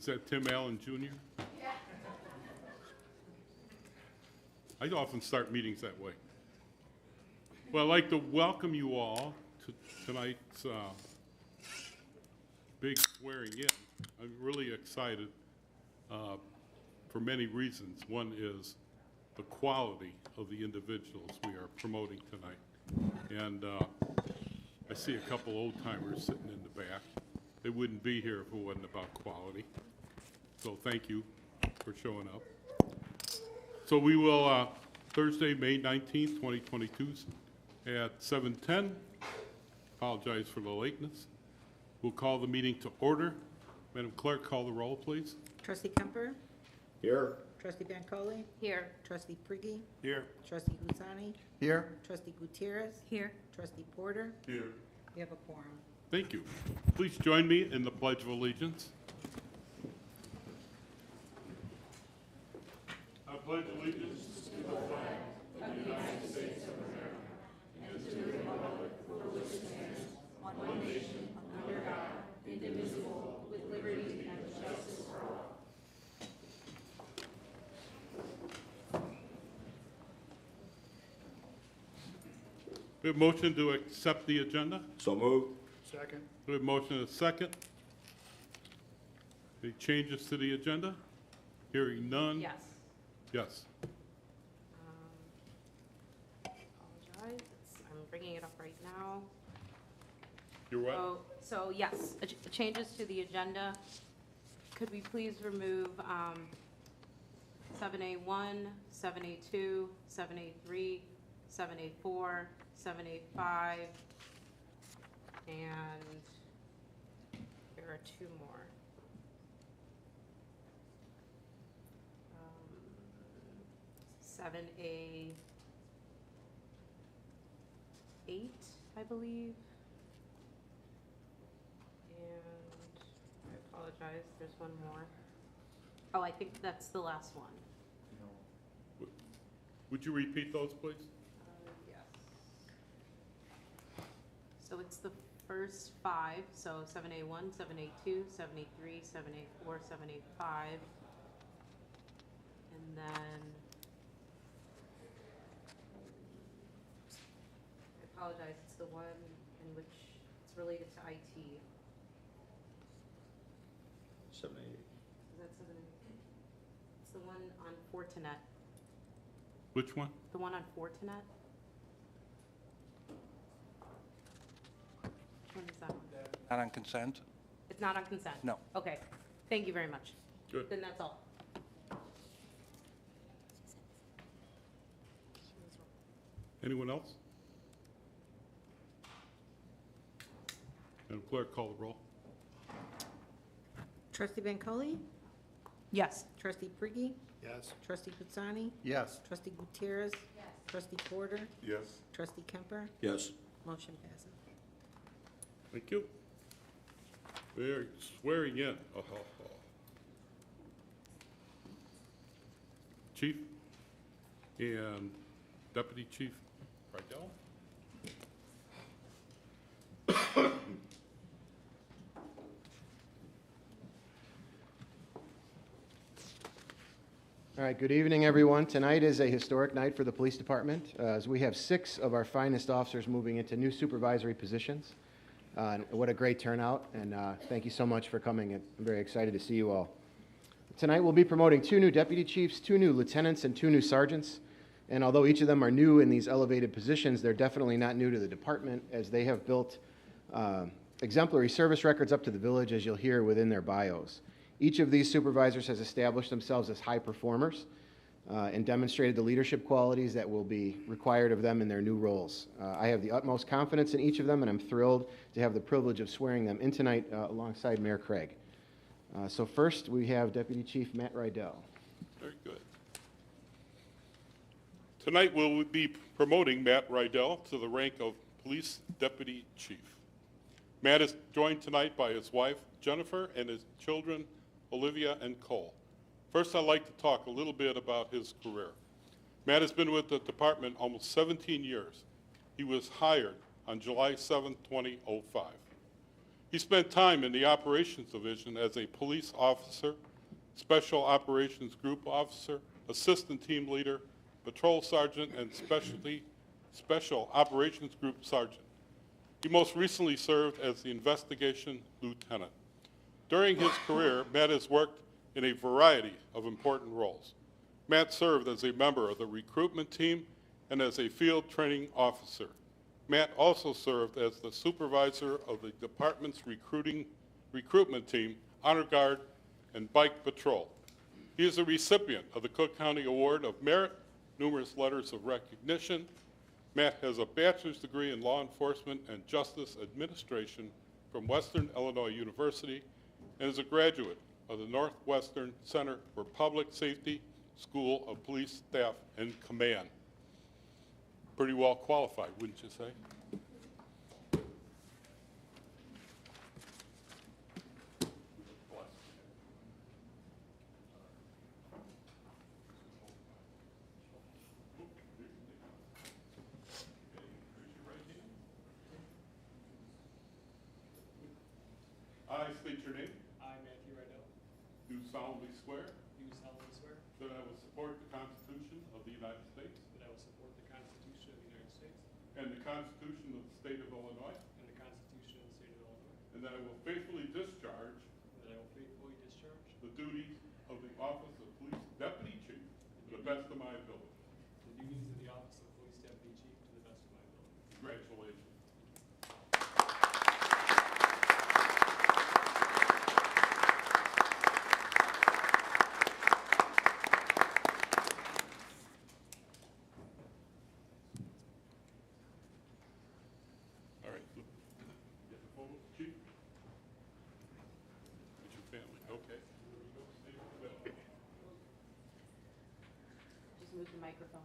Is that Tim Allen Jr.? Yeah. I often start meetings that way. Well, I'd like to welcome you all to tonight's big swearing in. I'm really excited for many reasons. One is the quality of the individuals we are promoting tonight. And I see a couple old timers sitting in the back. They wouldn't be here if it wasn't about quality. So thank you for showing up. So we will, Thursday, May 19th, 2022 at 7:10. Apologize for the lateness. We'll call the meeting to order. Madam Clerk, call the roll, please. Trustee Kemper? Here. Trustee Bancole? Here. Trustee Prigge? Here. Trustee Gusani? Here. Trustee Gutierrez? Here. Trustee Porter? Here. We have a quorum. Thank you. Please join me in the Pledge of Allegiance. I pledge allegiance to the flag of the United States of America and to the republic for which it stands, one nation, under God, indivisible, with liberty and justice for all. We have a motion to accept the agenda. So moved. Second. We have a motion and a second. Any changes to the agenda? Hearing none? Yes. Yes. Apologize. I'm bringing it up right now. You're what? So yes, changes to the agenda. Could we please remove 7A1, 7A2, 7A3, 7A4, 7A5, and there are two more. 7A8, I believe. And I apologize, there's one more. Oh, I think that's the last one. Would you repeat those, please? Yes. So it's the first five, so 7A1, 7A2, 7A3, 7A4, 7A5. And then, I apologize, it's the one in which it's related to IT. 7, 8. Is that 7A? It's the one on Fortinet. Which one? The one on Fortinet? Which one is that one? Not on consent? It's not on consent? No. Okay, thank you very much. Good. Then that's all. Anyone else? Madam Clerk, call the roll. Trustee Bancole? Yes. Trustee Prigge? Yes. Trustee Gusani? Yes. Trustee Gutierrez? Yes. Trustee Porter? Yes. Trustee Kemper? Yes. Motion passes. Thank you. We're swearing in. Chief and Deputy Chief Rydell. All right, good evening, everyone. Tonight is a historic night for the police department, as we have 6 of our finest officers moving into new supervisory positions. And what a great turnout, and thank you so much for coming. I'm very excited to see you all. Tonight we'll be promoting 2 new deputy chiefs, 2 new lieutenants, and 2 new sergeants. And although each of them are new in these elevated positions, they're definitely not new to the department, as they have built exemplary service records up to the village, as you'll hear within their bios. Each of these supervisors has established themselves as high performers and demonstrated the leadership qualities that will be required of them in their new roles. I have the utmost confidence in each of them, and I'm thrilled to have the privilege of swearing them in tonight alongside Mayor Craig. So first, we have Deputy Chief Matt Rydell. Very good. Tonight we'll be promoting Matt Rydell to the rank of Police Deputy Chief. Matt is joined tonight by his wife, Jennifer, and his children, Olivia and Cole. First, I'd like to talk a little bit about his career. Matt has been with the department almost 17 years. He was hired on July 7, 2005. He spent time in the Operations Division as a police officer, Special Operations Group Officer, Assistant Team Leader, Patrol Sergeant, and Special Operations Group Sergeant. He most recently served as the Investigation Lieutenant. During his career, Matt has worked in a variety of important roles. Matt served as a member of the recruitment team and as a field training officer. Matt also served as the supervisor of the department's recruitment team, Honor Guard, and Bike Patrol. He is a recipient of the Cook County Award of Merit, numerous letters of recognition. Matt has a bachelor's degree in law enforcement and justice administration from Western Illinois University and is a graduate of the Northwestern Center for Public Safety School of Police Staff and Command. Pretty well qualified, wouldn't you say? I state your name. I, Matthew Rydell, Do solemnly swear do solemnly swear that I will support the Constitution of the United States that I will support the Constitution of the United States and the Constitution of the State of Illinois, and the Constitution of the State of Illinois, and that I will faithfully discharge and that I will faithfully discharge the duties of the office of Police Deputy Chief to the best of my ability. the duties of the office of Police Deputy Chief to the best of my ability. Congratulations. All right. Get the photo, Chief? It's your family, okay. Just move the microphone.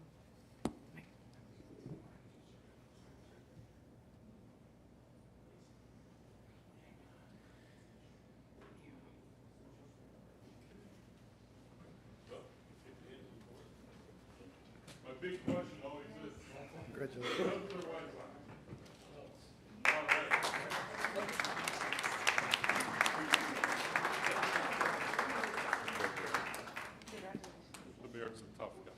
My big question always is, Congratulations. husband or wife? All right. The mayor's a tough guy.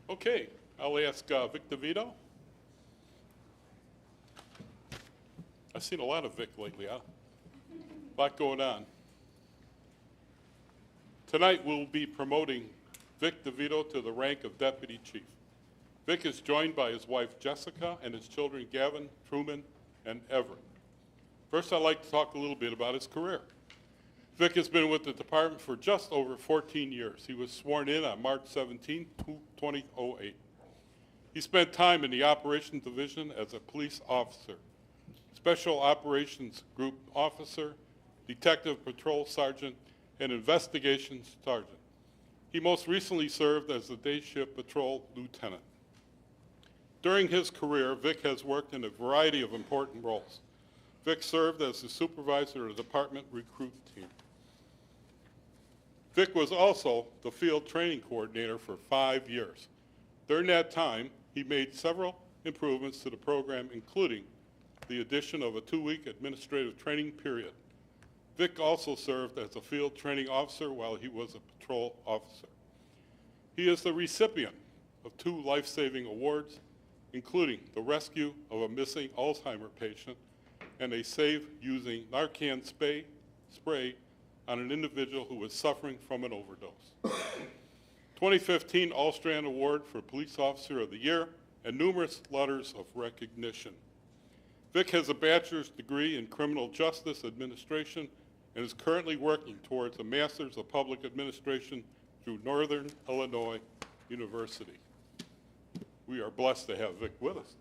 Okay, I'll ask Vic DeVito. I've seen a lot of Vic lately, huh? A lot going on. Tonight, we'll be promoting Vic DeVito to the rank of Deputy Chief. Vic is joined by his wife Jessica and his children Gavin, Truman, and Everett. First, I'd like to talk a little bit about his career. Vic has been with the department for just over 14 years. He was sworn in on March 17, 2008. He spent time in the Operations Division as a police officer, Special Operations Group Officer, Detective Patrol Sergeant, and Investigations Sergeant. He most recently served as the Day Shift Patrol Lieutenant. During his career, Vic has worked in a variety of important roles. Vic served as the supervisor of the department recruit team. Vic was also the field training coordinator for 5 years. During that time, he made several improvements to the program, including the addition of a 2-week administrative training period. Vic also served as a field training officer while he was a patrol officer. He is the recipient of 2 life-saving awards, including the rescue of a missing Alzheimer patient and a save using Narcan spray on an individual who was suffering from an overdose. 2015 All-Strand Award for Police Officer of the Year and numerous letters of recognition. Vic has a bachelor's degree in criminal justice administration and is currently working towards a master's of public administration through Northern Illinois University. We are blessed to have Vic with us.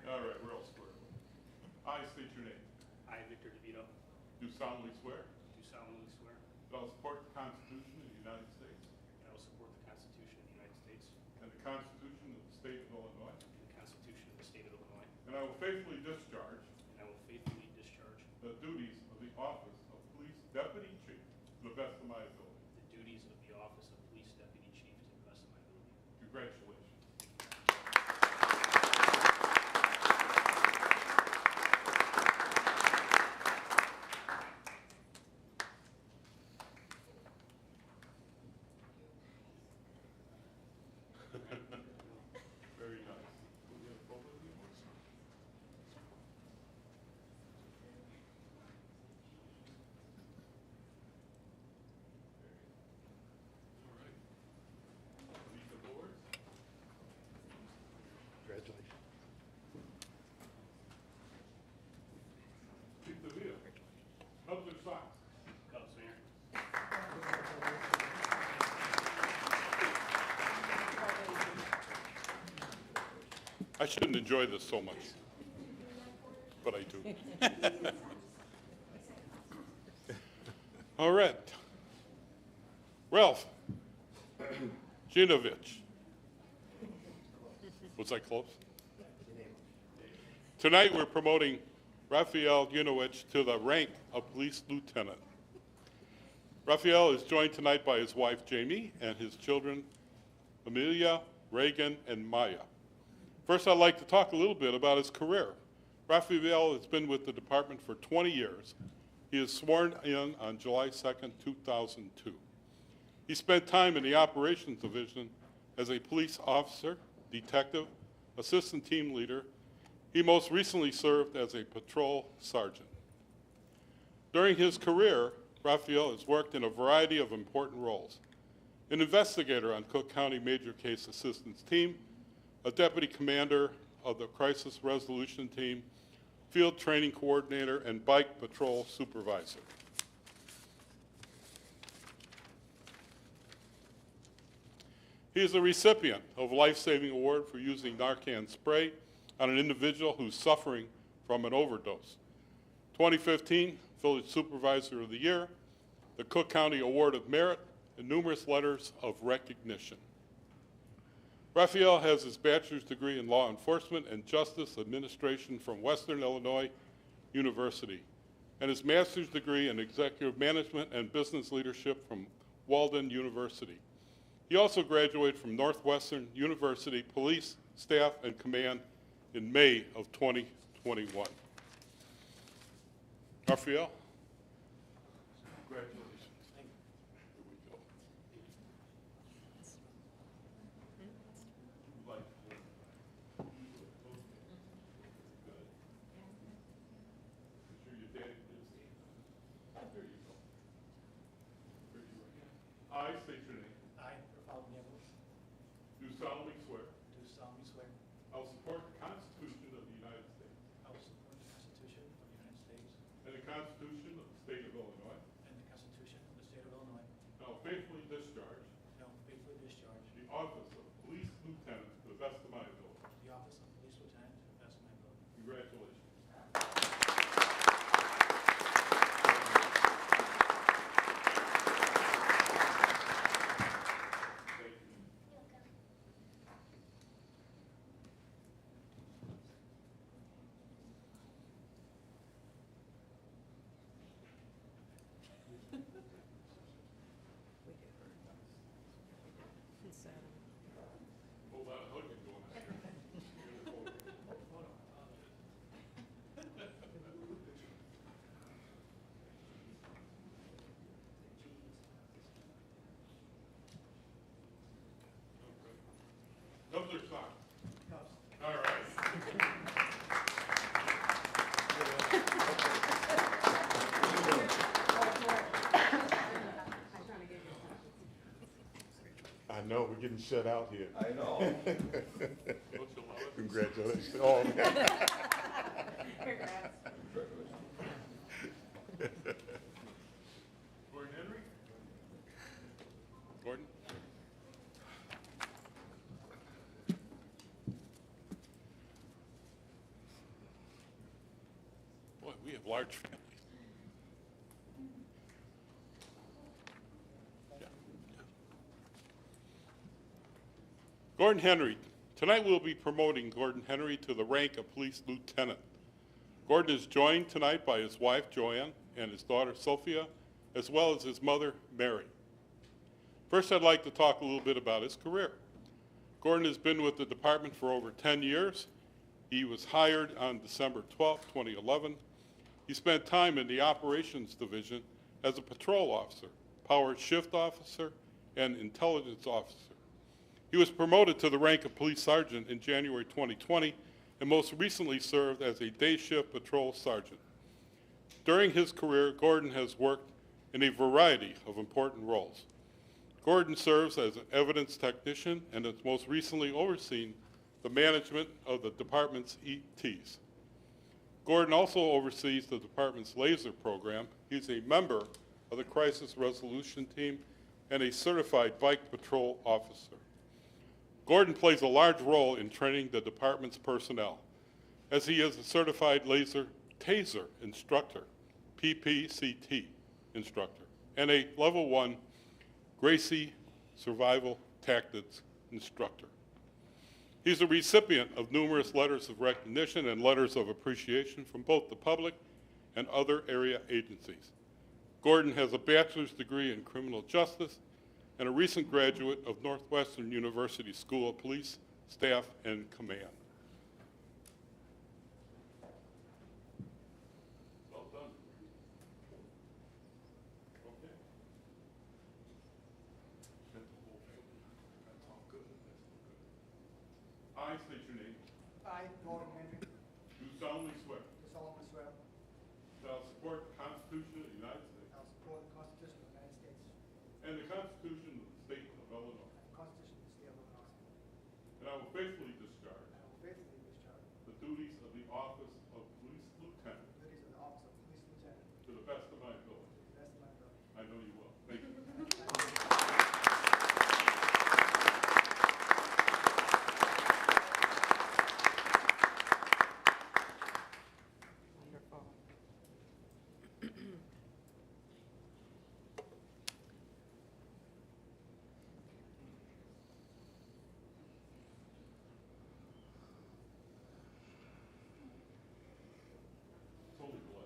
All right, we're all square. I state your name. I, Victor DeVito, Do solemnly swear do solemnly swear that I will support the Constitution of the United States that I will support the Constitution and I will faithfully discharge and I will faithfully discharge the duties of the office of Police Deputy Chief to the best of my ability. the duties of the office of Police Deputy Chief to the best of my ability. Congratulations. Very nice. We have a photo of you? All right. Meet the board. Congratulations. Chief DeVille. Cubs or Sox? Cubs, Mayor. I shouldn't enjoy this so much, but I do. All right. Ralph. Junowich. Was I close? Tonight, we're promoting Rafael Junowich to the rank of police lieutenant. Rafael is joined tonight by his wife, Jamie, and his children, Amelia, Reagan, and Maya. First, I'd like to talk a little bit about his career. Rafael has been with the department for 20 years. He was sworn in on July 2nd, 2002. He spent time in the operations division as a police officer, detective, assistant team leader. He most recently served as a patrol sergeant. During his career, Rafael has worked in a variety of important roles: an investigator on Cook County Major Case Assistance Team, a deputy commander of the Crisis Resolution Team, field training coordinator, and bike patrol supervisor. He is a recipient of a life-saving award for using Narcan spray on an individual who's suffering from an overdose. 2015 Village Supervisor of the Year, the Cook County Award of Merit, and numerous letters of recognition. Rafael has his bachelor's degree in law enforcement and justice administration from Western Illinois University and his master's degree in executive management and business leadership from Walden University. He also graduated from Northwestern University Police Staff and Command in May of 2021. Rafael, congratulations. Here we go. Like, good. Make sure your daddy lives there. There you go. Raise your right hand. I state your name. I, Rafael, Do solemnly swear do solemnly swear I will support the Constitution of the United States I will support the Constitution of the United States and the Constitution of the State of Illinois, and the Constitution of the State of Illinois, and I will faithfully discharge and I will faithfully discharge the office of Police Lieutenant to the best of my ability. the office of Police Lieutenant to the best of my ability. Congratulations. Thank you. Whole lot of hugging going on here. Cubs or Sox? Cubs. All right. I know, we're getting shut out here. I know. Don't you love it? Congratulations. Oh, Gordon Henry? Gordon? Boy, we have large families. Yeah. Gordon Henry Tonight we'll be promoting Gordon Henry to the rank of police lieutenant. Gordon is joined tonight by his wife, Joanne, and his daughter, Sophia, as well as his mother, Mary. First, I'd like to talk a little bit about his career. Gordon has been with the department for over 10 years. He was hired on December 12, 2011. He spent time in the operations division as a patrol officer, power shift officer, and intelligence officer. He was promoted to the rank of police sergeant in January 2020 and most recently served as a day shift patrol sergeant. During his career, Gordon has worked in a variety of important roles. Gordon serves as an evidence technician and has most recently overseen the management of the department's ETs. Gordon also oversees the department's laser program. He's a member of the crisis resolution team and a certified bike patrol officer. Gordon plays a large role in training the department's personnel, as he is a certified laser taser instructor, PPCT instructor, and a level 1 Gracie survival tactics instructor. He's a recipient of numerous letters of recognition and letters of appreciation from both the public and other area agencies. Gordon has a bachelor's degree in criminal justice and a recent graduate of Northwestern University School of Police, Staff, and Command. Well done. Okay. That's all good. I state your name. I, Gordon Henry, Do solemnly swear do solemnly swear that I will support the Constitution of the United States I will support the Constitution of the United States and the Constitution of the State of Illinois, and the Constitution of the State of Illinois, and I will faithfully discharge and I will faithfully discharge the duties of the office of police lieutenant the duties of the office of police lieutenant to the best of my ability. to the best of my ability. I know you will. Thank you. Wonderful. Totally glad.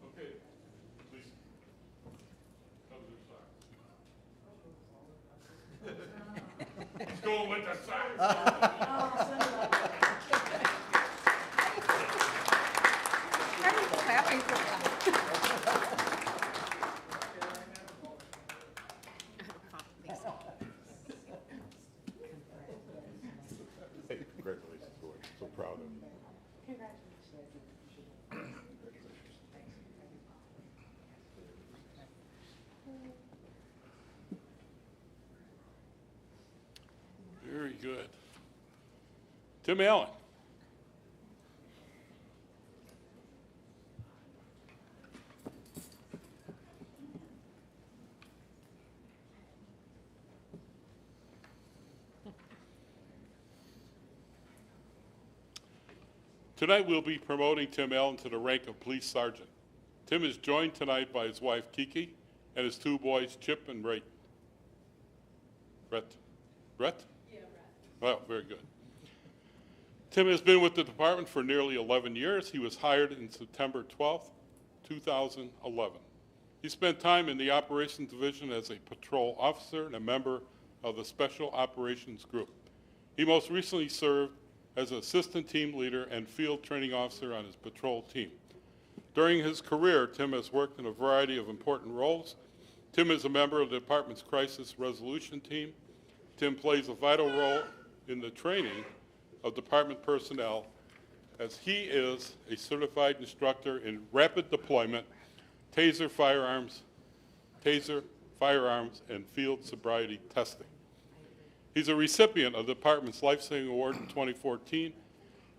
Okay, please cover your socks. Let's go with the socks. Clapping for that. Hey, congratulations, Gordon. So proud of you. Very good. Tim Allen. Tonight we'll be promoting Tim Allen to the rank of police sergeant. Tim is joined tonight by his wife Kiki and his 2 boys Chip and Brett. Brett? Yeah, Brett. Oh, very good. Tim has been with the department for nearly 11 years. He was hired in September 12th, 2011. He spent time in the operations division as a patrol officer and a member of the Special Operations Group. He most recently served as assistant team leader and field training officer on his patrol team. During his career, Tim has worked in a variety of important roles. Tim is a member of the department's crisis resolution team. Tim plays a vital role in the training of department personnel, as he is a certified instructor in rapid deployment, taser firearms, and field sobriety testing. He's a recipient of the department's Life Saving Award in 2014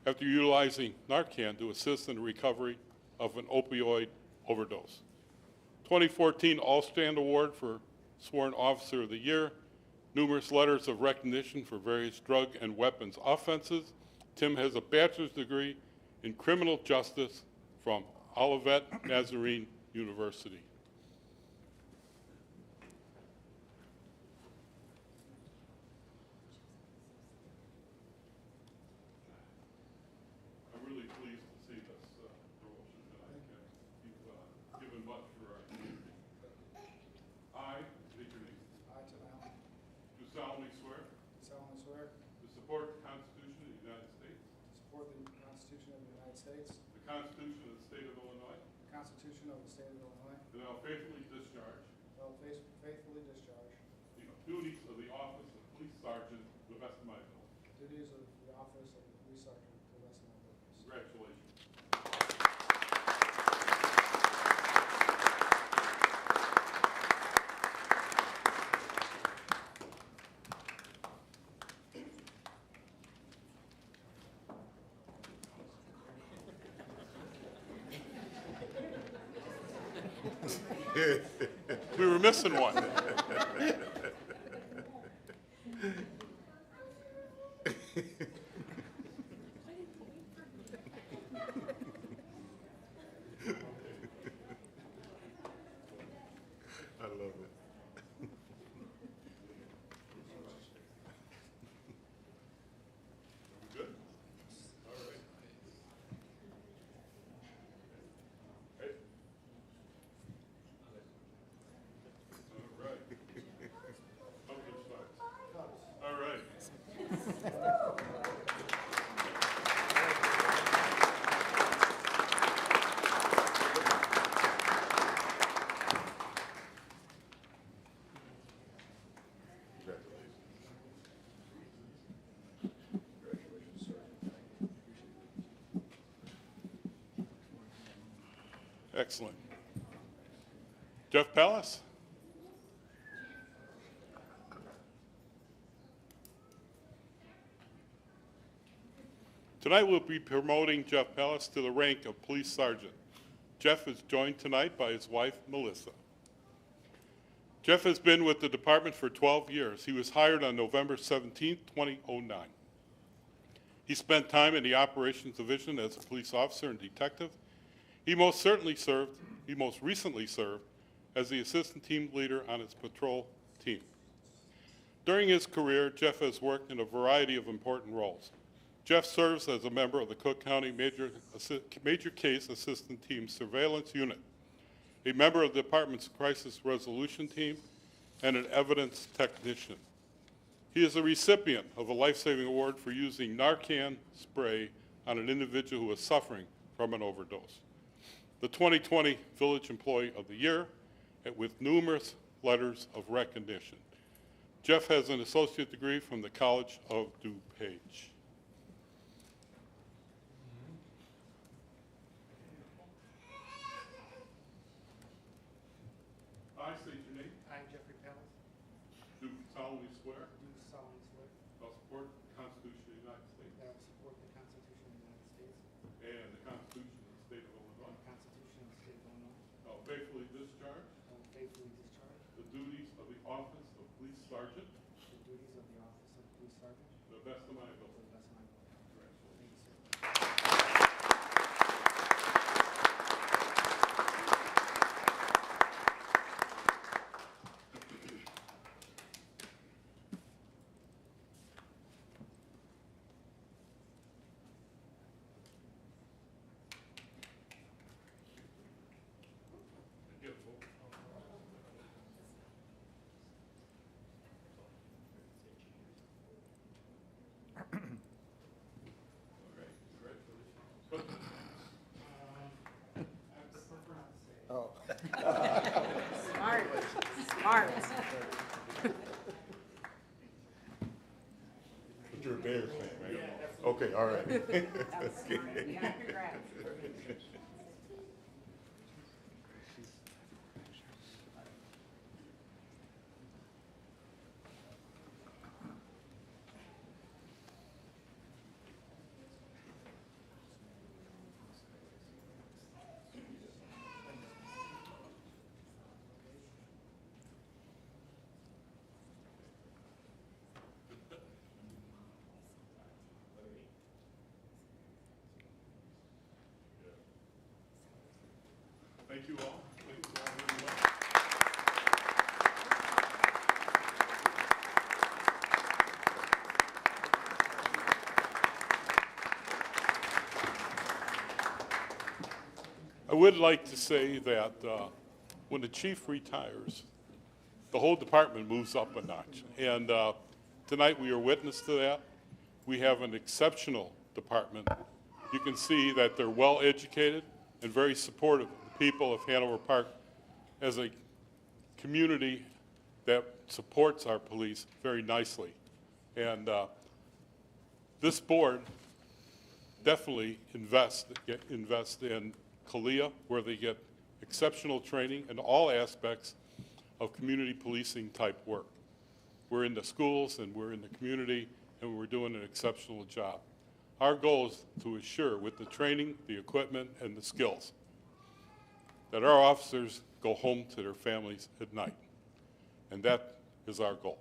after utilizing Narcan to assist in the recovery of an opioid overdose. 2014 All-Stand Award for Sworn Officer of the Year, numerous letters of recognition for various drug and weapons offenses. Tim has a bachelor's degree in criminal justice from Olivet Nazarene University. I'm really pleased to see this promotion tonight, Ken. You've given much for our community. I, state your name, I, Tim Allen, do solemnly swear solemnly swear to support the Constitution of the United States, to support the Constitution of the United States, the Constitution of the State of Illinois, the Constitution of the State of Illinois, and I will faithfully discharge and I will faithfully discharge the duties of the office of Police Sergeant to the best of my ability. the duties of the office of the police sergeant to the best of my abilities. Congratulations. We were missing one. I love it. Good? All right. Hey. All right. How good start? All right. Congratulations, Sergeant. Excellent. Jeff Pallas? Tonight we'll be promoting Jeff Pallas to the rank of Police Sergeant. Jeff is joined tonight by his wife, Melissa. Jeff has been with the department for 12 years. He was hired on November 17, 2009. He spent time in the Operations Division as a police officer and detective. He most recently served as the assistant team leader on his patrol team. During his career, Jeff has worked in a variety of important roles. Jeff serves as a member of the Cook County Major Case Assistant Team Surveillance Unit, a member of the department's Crisis Resolution Team, and an evidence technician. He is a recipient of a life-saving award for using Narcan spray on an individual who was suffering from an overdose. The 2020 Village Employee of the Year, with numerous letters of recognition. Jeff has an associate degree from the College of DuPage. I state your name. I, Jeffrey Pallas, Do solemnly swear do solemnly swear I'll support the Constitution of the United States that I will support the Constitution of the United States and the Constitution of the State of and Illinois. the Constitution of the State of Illinois. I'll faithfully discharge I will faithfully discharge the duties of the office of Police Sergeant the duties of the office of police sergeant to the best of my to ability. the best of my ability. Congratulations. Thank you, sir. Beautiful. All right, congratulations. Oh. Smart, smart. But you're a Bears fan, right? Yeah. Okay, all right. That's smart. Yeah, congrats. Thank you all. Thank you all very much. I would like to say that when the chief retires, the whole department moves up a notch. And tonight we are witness to that. We have an exceptional department. You can see that they're well-educated and very supportive of the people of Hanover Park as a community that supports our police very nicely. And this board definitely invest in CALEA, where they get exceptional training in all aspects of community policing type work. We're in the schools and we're in the community and we're doing an exceptional job. Our goal is to assure with the training, the equipment, and the skills that our officers go home to their families at night. And that is our goal.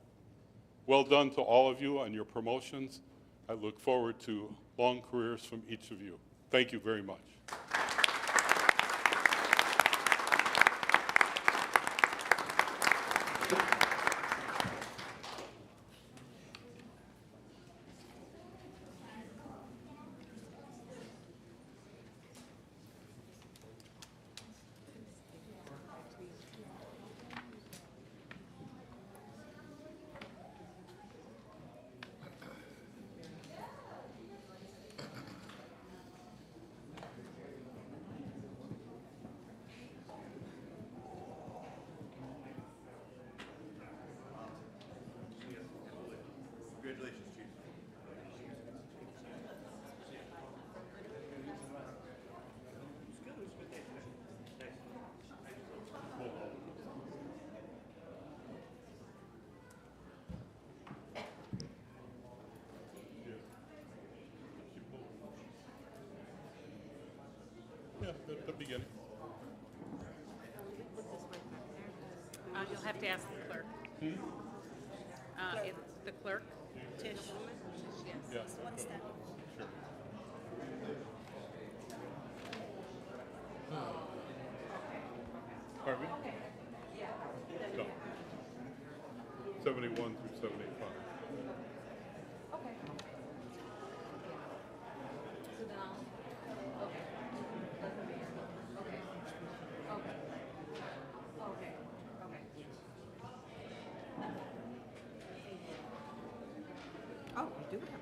Well done to all of you on your promotions. I look forward to long careers from each of you. Thank you very much. Congratulations, Chief. Yeah, the beginning. You'll have to ask the clerk. It's the clerk, Tish. Yeah. What's that? Sure. Pardon me? No. 71 through 75. Oh, you do have.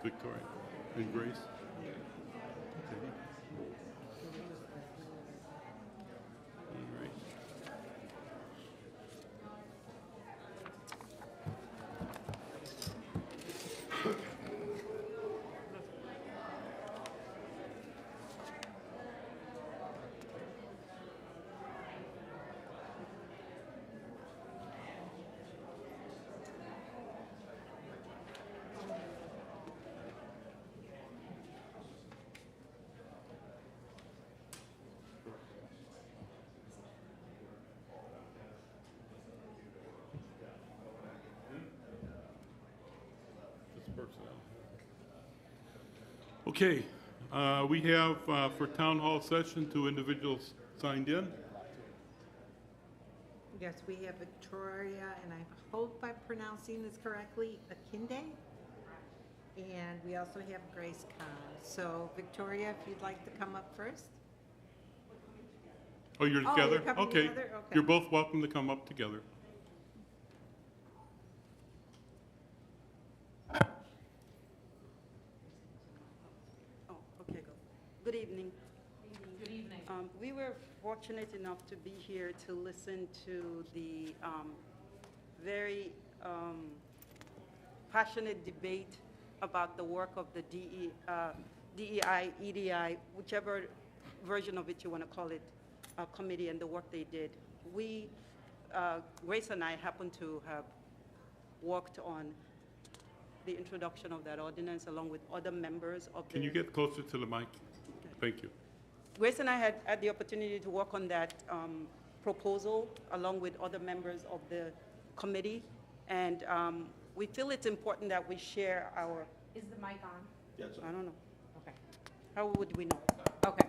Victoria and Grace? Okay. All right. Personnel. Okay, we have for town hall session 2 individuals signed in. Yes, we have Victoria, and I hope I'm pronouncing this correctly, Akinde. And we also have Grace Khan. So Victoria, if you'd like to come up first. Oh, you're Oh, together? you're coming Okay. together? Okay. You're both welcome to come up together. Oh, okay, go. Good evening. Good evening. We were fortunate enough to be here to listen to the very passionate debate about the work of the DEI, EDI, whichever version of it you want to call it, committee and the work they did. We, Grace and I happen to have worked on the introduction of that ordinance along with other members of the... Can you get closer to the mic? Thank you. Grace and I had the opportunity to work on that proposal along with other members of the committee. And we feel it's important that we share our, Is the mic on? I don't know, Okay. how would we know? Okay.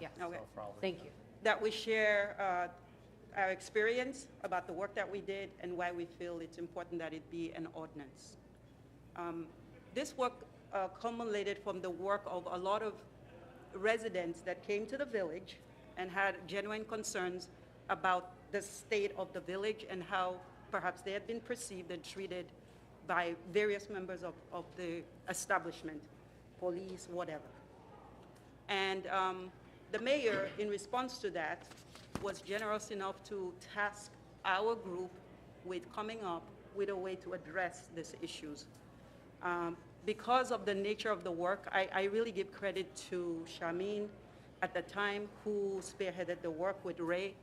Yes. Okay. Thank you. That we share our experience about the work that we did and why we feel it's important that it be an ordinance. This work culminated from the work of a lot of residents that came to the village and had genuine concerns about the state of the village and how perhaps they had been perceived and treated by various members of the establishment, police, whatever. And the mayor, in response to that, was generous enough to task our group with coming up with a way to address these issues. Because of the nature of the work, I really give credit to Shamin at the time, who spearheaded the work with Ray,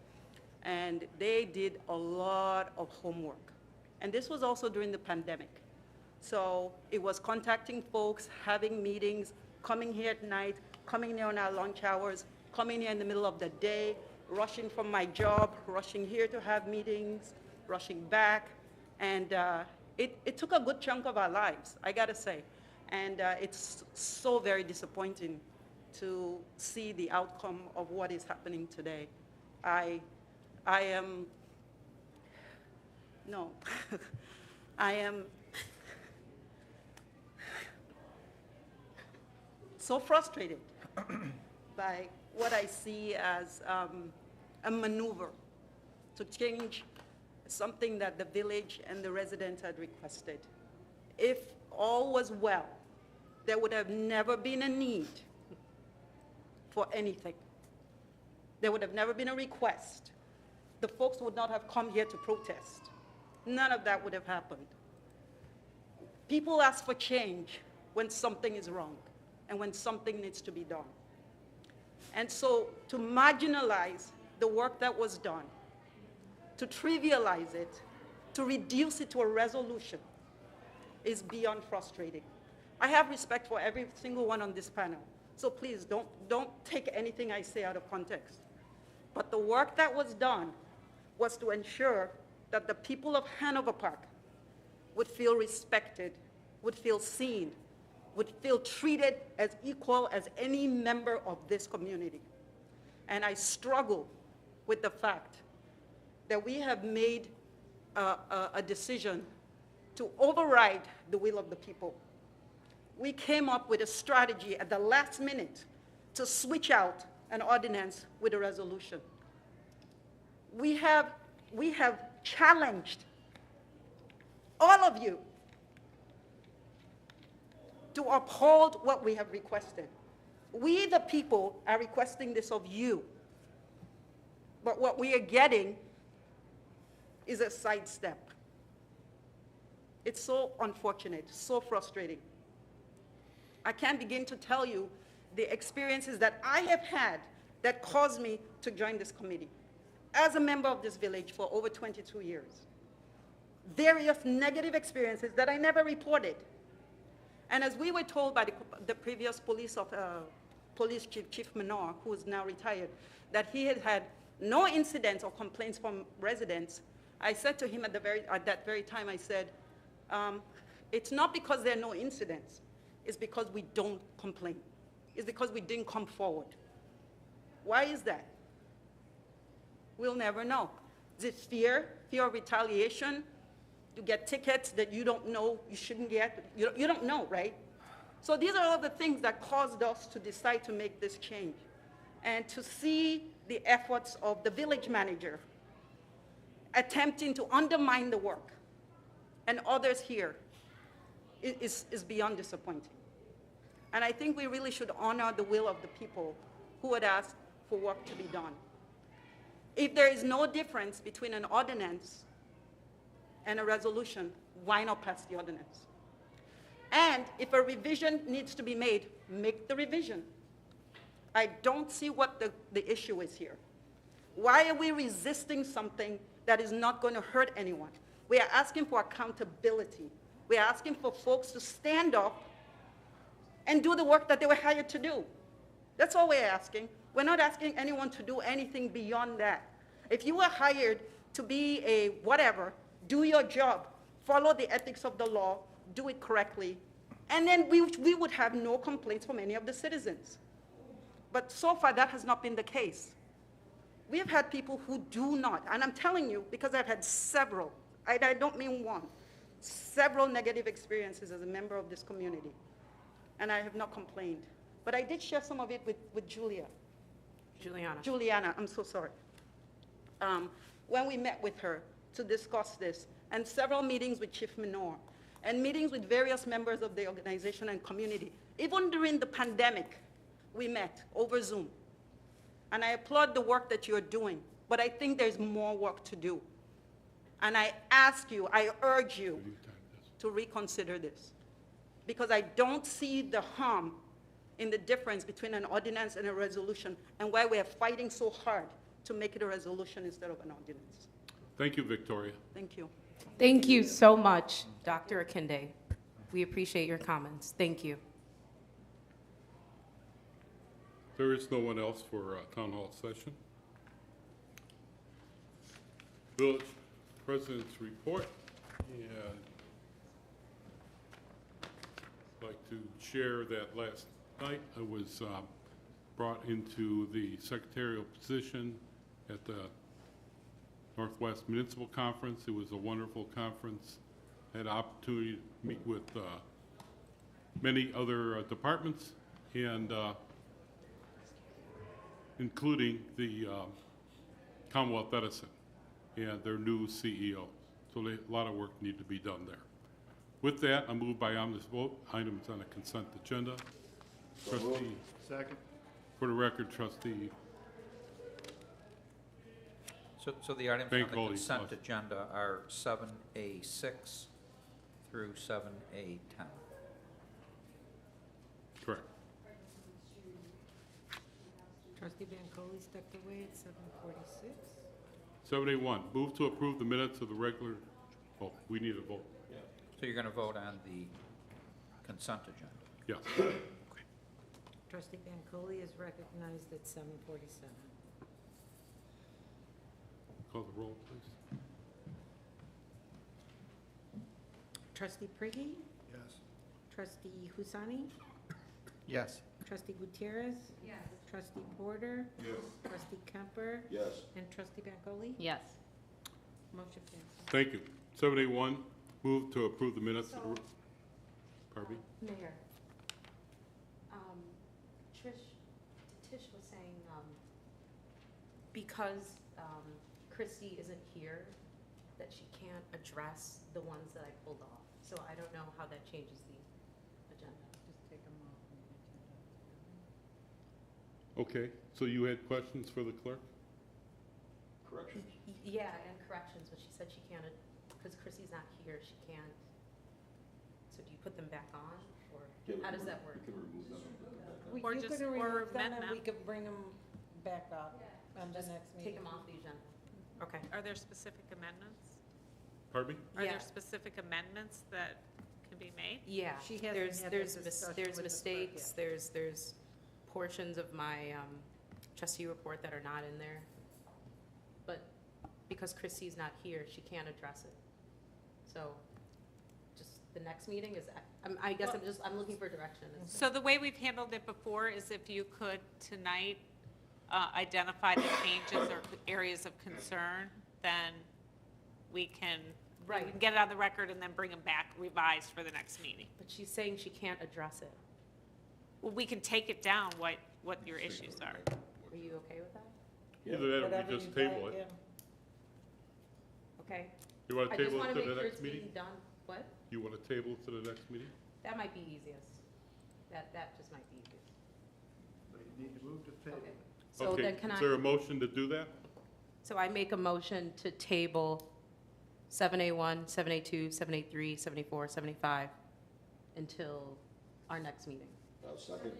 and they did a lot of homework. And this was also during the pandemic. So it was contacting folks, having meetings, coming here at night, coming here on our lunch hours, coming here in the middle of the day, rushing from my job, rushing here to have meetings, rushing back. And it took a good chunk of our lives, I gotta say. And it's so very disappointing to see the outcome of what is happening today. I am, no, I am so frustrated by what I see as a maneuver to change something that the village and the residents had requested. If all was well, there would have never been a need for anything. There would have never been a request. The folks would not have come here to protest. None of that would have happened. People ask for change when something is wrong and when something needs to be done. And so to marginalize the work that was done, to trivialize it, to reduce it to a resolution is beyond frustrating. I have respect for every single one on this panel, so please don't take anything I say out of context. But the work that was done was to ensure that the people of Hanover Park would feel respected, would feel seen, would feel treated as equal as any member of this community. And I struggle with the fact that we have made a decision to override the will of the people. We came up with a strategy at the last minute to switch out an ordinance with a resolution. We have challenged all of you to uphold what we have requested. We, the people, are requesting this of you. But what we are getting is a sidestep. It's so unfortunate, so frustrating. I can't begin to tell you the experiences that I have had that caused me to join this committee. As a member of this village for over 22 years. Various negative experiences that I never reported. And as we were told by the previous police chief, Chief Menor, who is now retired, that he had had no incidents or complaints from residents, I said to him at that very time, I said, it's not because there are no incidents, it's because we don't complain. It's because we didn't come forward. Why is that? We'll never know. Is it fear of retaliation? You get tickets that you don't know you shouldn't get? You don't know, right? So these are all the things that caused us to decide to make this change. And to see the efforts of the village manager attempting to undermine the work and others here is beyond disappointing. And I think we really should honor the will of the people who had asked for work to be done. If there is no difference between an ordinance and a resolution, why not pass the ordinance? And if a revision needs to be made, make the revision. I don't see what the issue is here. Why are we resisting something that is not going to hurt anyone? We are asking for accountability. We are asking for folks to stand up and do the work that they were hired to do. That's all we're asking. We're not asking anyone to do anything beyond that. If you were hired to be a whatever, do your job, follow the ethics of the law, do it correctly, and then we would have no complaints from any of the citizens. But so far, that has not been the case. We have had people who do not, and I'm telling you, because I've had several, I don't mean one, several negative experiences as a member of this community, and I have not complained. But I did share some of it with Juliana, I'm so sorry. When we met with her to discuss this, and several meetings with Chief Minor, and meetings with various members of the organization and community. Even during the pandemic, we met over Zoom. And I applaud the work that you're doing, but I think there's more work to do. And I ask you, I urge you to reconsider this, because I don't see the harm in the difference between an ordinance and a resolution, and why we are fighting so hard to make it a resolution instead of an ordinance. Thank you, Victoria. Thank you. Thank you so much, Dr. Akinde. We appreciate your comments. Thank you. There is no one else for town hall session. Village President's report, and I'd like to share that last night I was brought into the secretarial position at the Northwest Municipal Conference. It was a wonderful conference. I had an opportunity to meet with many other departments, and including the Commonwealth Edison and their new CEO. So a lot of work need to be done there. With that, I move by unanimous vote items on the consent agenda. Trustee. Second. For the record, Trustee. So the items on the Bancole, consent agenda are 7A6 through 7A10. Correct. Trustee Bancole stepped away at 7:46. 7A1, move to approve the minutes of the regular, oh, we need a vote. So you're going to vote on the consent agenda. Yes. Trustee Bancole is recognized at 7:47. Call the roll, please. Trustee Priggy? Yes. Trustee Husani? Yes. Trustee Gutierrez? Yes. Trustee Porter? Yes. Trustee Kemper? Yes. And Trustee Bancole? Yes. Motion passes. Thank you. 7A1, move to approve the minutes. Pardon me? Mayor, Tish was saying, because Christy isn't here, that she can't address the ones that I pulled off. So I don't know how that changes the agenda. Just take them off. Okay, so you had questions for the clerk? Corrections? Yeah, and corrections, but she said she can't, because Chrissy's not here, she can't. So do you put them back on, or how does that work? You can remove them. Or You just- could or remove them amend and them. we could bring them back up on the Just next meeting. take them off the agenda? Okay. Are there specific amendments? Pardon me? Are Yeah. there specific amendments that can be made? Yeah, She hasn't there's, had there's, that mis- discussion there's with the clerk mistakes, there's portions of my trustee report that are not in there. But because Chrissy's not here, she can't address it. So just the next meeting is, I guess I'm looking for direction. So the way we've handled it before is if you could tonight identify the changes or areas of concern, then we can Right. get it on the record and then bring them back revised for the next meeting. But she's saying she can't address it. Well, we can take it down, what your issues are. Are you okay with that? Either that or Whatever we just you'd table like, it. yeah. Okay. You want to I just table want it to to make the sure next it's meeting? being done. What? You want to table it to the next meeting? That might be easiest. That just might be easiest. But you need to move to table. Okay. So Okay, then can is there I, a motion to do that? so I make a motion to table 7A1, 7A2, 7A3, 74, 75 until our next meeting. I'll second.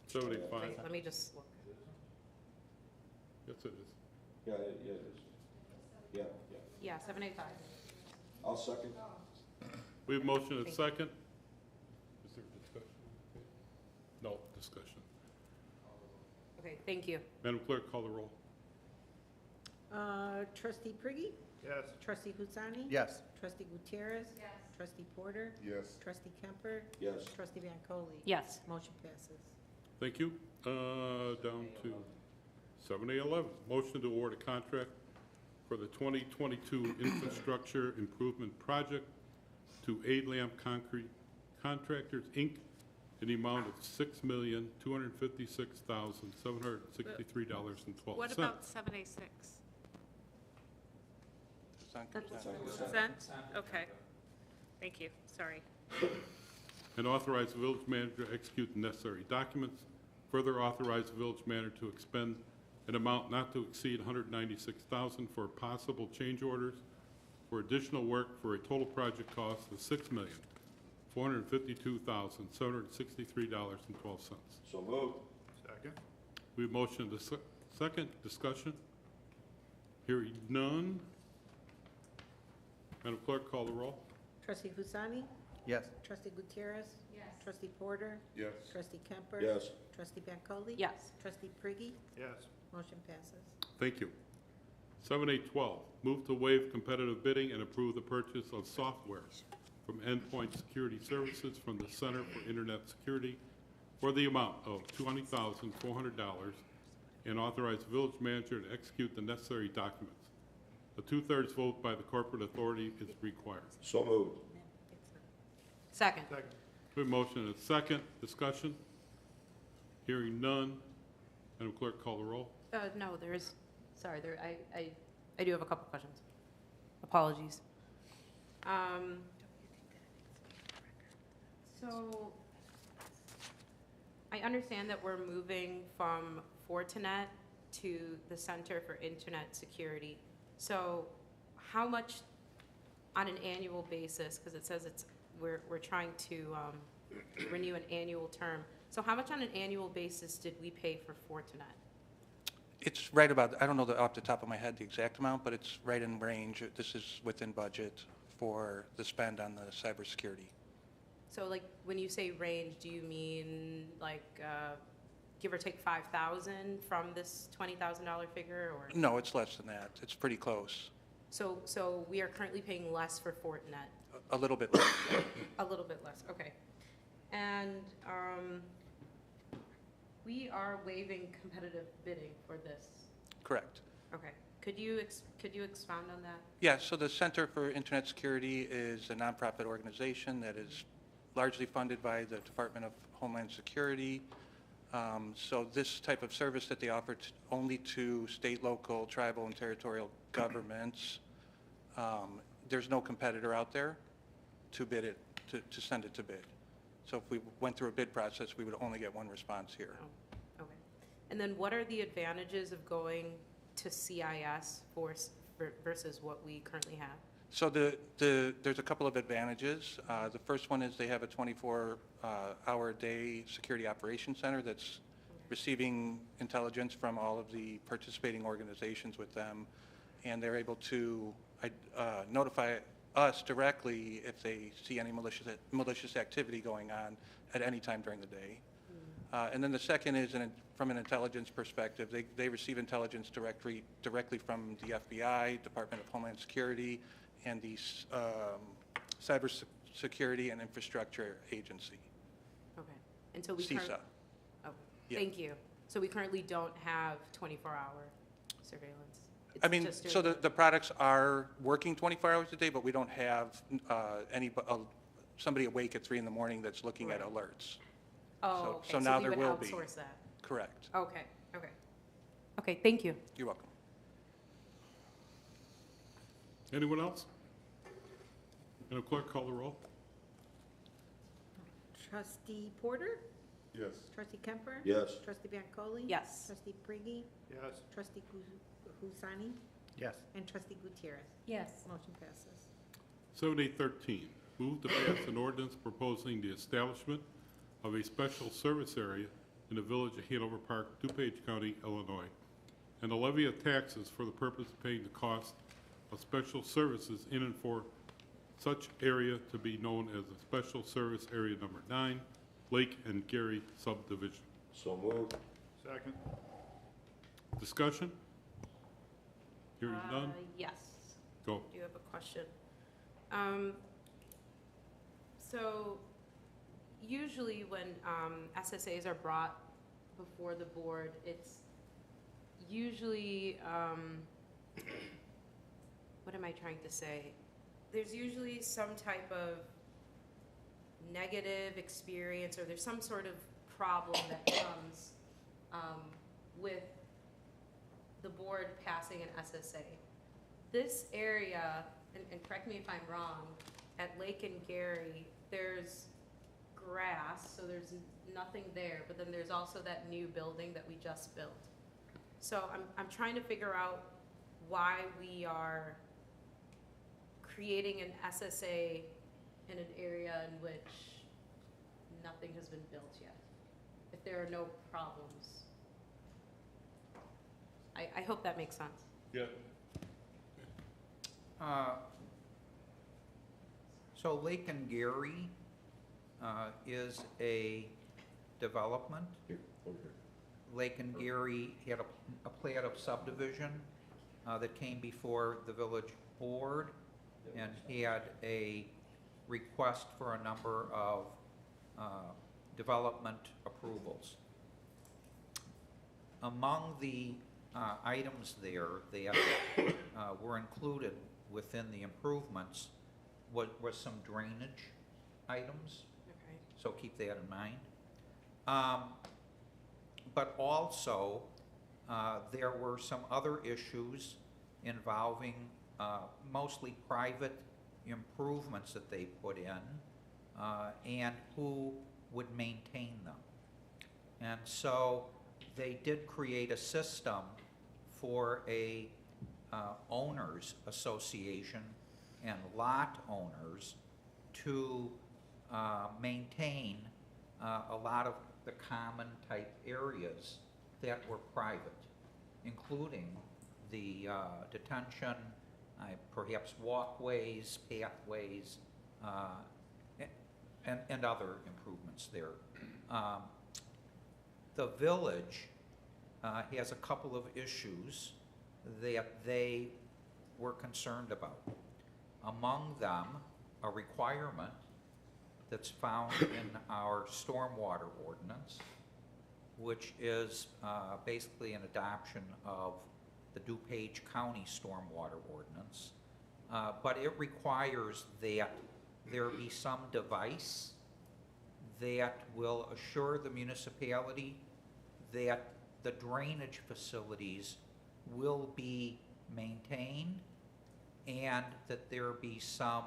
75? Wait, let me just look. Yes, it is. Yeah, it is. Yeah, yeah. Yeah, 7A5. I'll second. We have motion and Thank you. second. Is there discussion? No discussion. Okay, thank you. Madam Clerk, call the roll. Trustee Priggy? Yes. Trustee Husani? Yes. Trustee Gutierrez? Yes. Trustee Porter? Yes. Trustee Kemper? Yes. Trustee Bancole? Yes. Motion passes. Thank you. Down to 7A11, motion to award a contract for the 2022 Infrastructure Improvement Project to Lamp Concrete Contractors, Inc., in the amount of $6,256,763.12. What about 7A6? Consent? Okay. Thank you, sorry. And authorize the village manager to execute the necessary documents. Further authorize the village manager to expend an amount not to exceed $196,000 for possible change orders for additional work for a total project cost of $6,452,763.12. So moved. Second. We have motion to second. Discussion. Hearing none. Madam Clerk, call the roll. Trustee Husani? Yes. Trustee Gutierrez? Yes. Trustee Porter? Yes. Trustee Kemper? Yes. Trustee Bancole? Yes. Trustee Priggy? Yes. Motion passes. Thank you. 7A12, move to waive competitive bidding and approve the purchase of software from Endpoint Security Services from the Center for Internet Security for the amount of $20,400 and authorize the village manager to execute the necessary documents. A 2/3 vote by the corporate authority is required. So moved. Second. We have motion and a second. Discussion. Hearing none. Madam Clerk, call the roll. No, sorry, I do have a couple questions. Apologies. So, I understand that we're moving from Fortinet to the Center for Internet Security. So, how much on an annual basis, because it says we're trying to renew an annual term. So how much on an annual basis did we pay for Fortinet? It's right about, I don't know off the top of my head the exact amount, but it's right in range. This is within budget for the spend on the cybersecurity. So like when you say range, do you mean like give or take 5,000 from this $20,000 figure, or? No, it's less than that. It's pretty close. So we are currently paying less for Fortinet? A little bit less. A little bit less, okay. And we are waiving competitive bidding for this. Correct. Okay. Could you expound on that? Yeah, so the Center for Internet Security is a nonprofit organization that is largely funded by the Department of Homeland Security. So this type of service that they offer only to state, local, tribal, and territorial governments, there's no competitor out there to bid it, to send it to bid. So if we went through a bid process, we would only get one response here. Oh, okay. And then what are the advantages of going to CIS versus what we currently have? So there's a couple of advantages. The first one is they have a 24-hour-a-day security operations center that's receiving intelligence from all of the participating organizations with them, and they're able to notify us directly if they see any malicious activity going on at any time during the day. And then the second is, from an intelligence perspective, they receive intelligence directly from the FBI, Department of Homeland Security, and the Cybersecurity and Infrastructure Agency. Okay. And so we CISA. Oh, Yeah. thank you. So we currently don't have 24-hour surveillance? It's I mean, just so during the products are working 24 hours a day, but we don't have somebody awake at 3 in the morning that's looking at Right. alerts. Oh, okay. So now we there would will be. outsource that? Correct. Okay, okay. Okay, thank you. You're welcome. Anyone else? Madam Clerk, call the roll. Trustee Porter? Yes. Trustee Kemper? Yes. Trustee Bancole? Yes. Trustee Priggy? Yes. Trustee Husani? Yes. And Trustee Gutierrez? Yes. Motion passes. 7A13, move to pass an ordinance proposing the establishment of a special service area in the village of Hanover Park, DuPage County, Illinois, and a levy of taxes for the purpose of paying the cost of special services in and for such area to be known as the Special Service Area Number 9, Lake and Gary Subdivision. So moved. Second. Discussion? Hearing none? Yes. Go. do have a question. So usually when SSAs are brought before the board, it's usually, what am I trying to say? There's usually some type of negative experience, or there's some sort of problem that comes with the board passing an SSA. This area, and correct me if I'm wrong, at Lake and Gary, there's grass, so there's nothing there, but then there's also that new building that we just built. So I'm trying to figure out why we are creating an SSA in an area in which nothing has been built yet, if there are no problems. I hope that makes sense. Yeah. So Lake and Gary is a development. Lake and Gary had a plat of subdivision that came before the village board and had a request for a number of development approvals. Among the items there that were included within the improvements was some drainage items, Okay. so keep that in mind. But also, there were some other issues involving mostly private improvements that they put in and who would maintain them. And so they did create a system for a owners association and lot owners to maintain a lot of the common type areas that were private, including the detention, perhaps walkways, pathways, and other improvements there. The village has a couple of issues that they were concerned about. Among them, a requirement that's found in our stormwater ordinance, which is basically an adoption of the DuPage County Stormwater Ordinance. But it requires that there be some device that will assure the municipality that the drainage facilities will be maintained and that there be some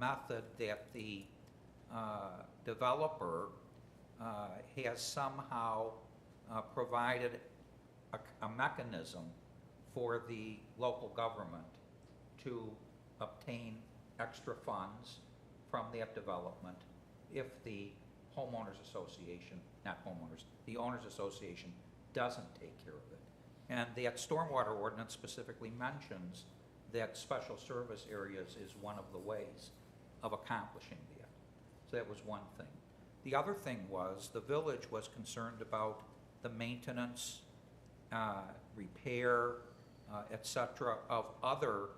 method that the developer has somehow provided a mechanism for the local government to obtain extra funds from that development if the homeowners association, not homeowners, the owners association doesn't take care of it. And that stormwater ordinance specifically mentions that special service areas is one of the ways of accomplishing that. So that was one thing. The other thing was the village was concerned about the maintenance, repair, et cetera, of other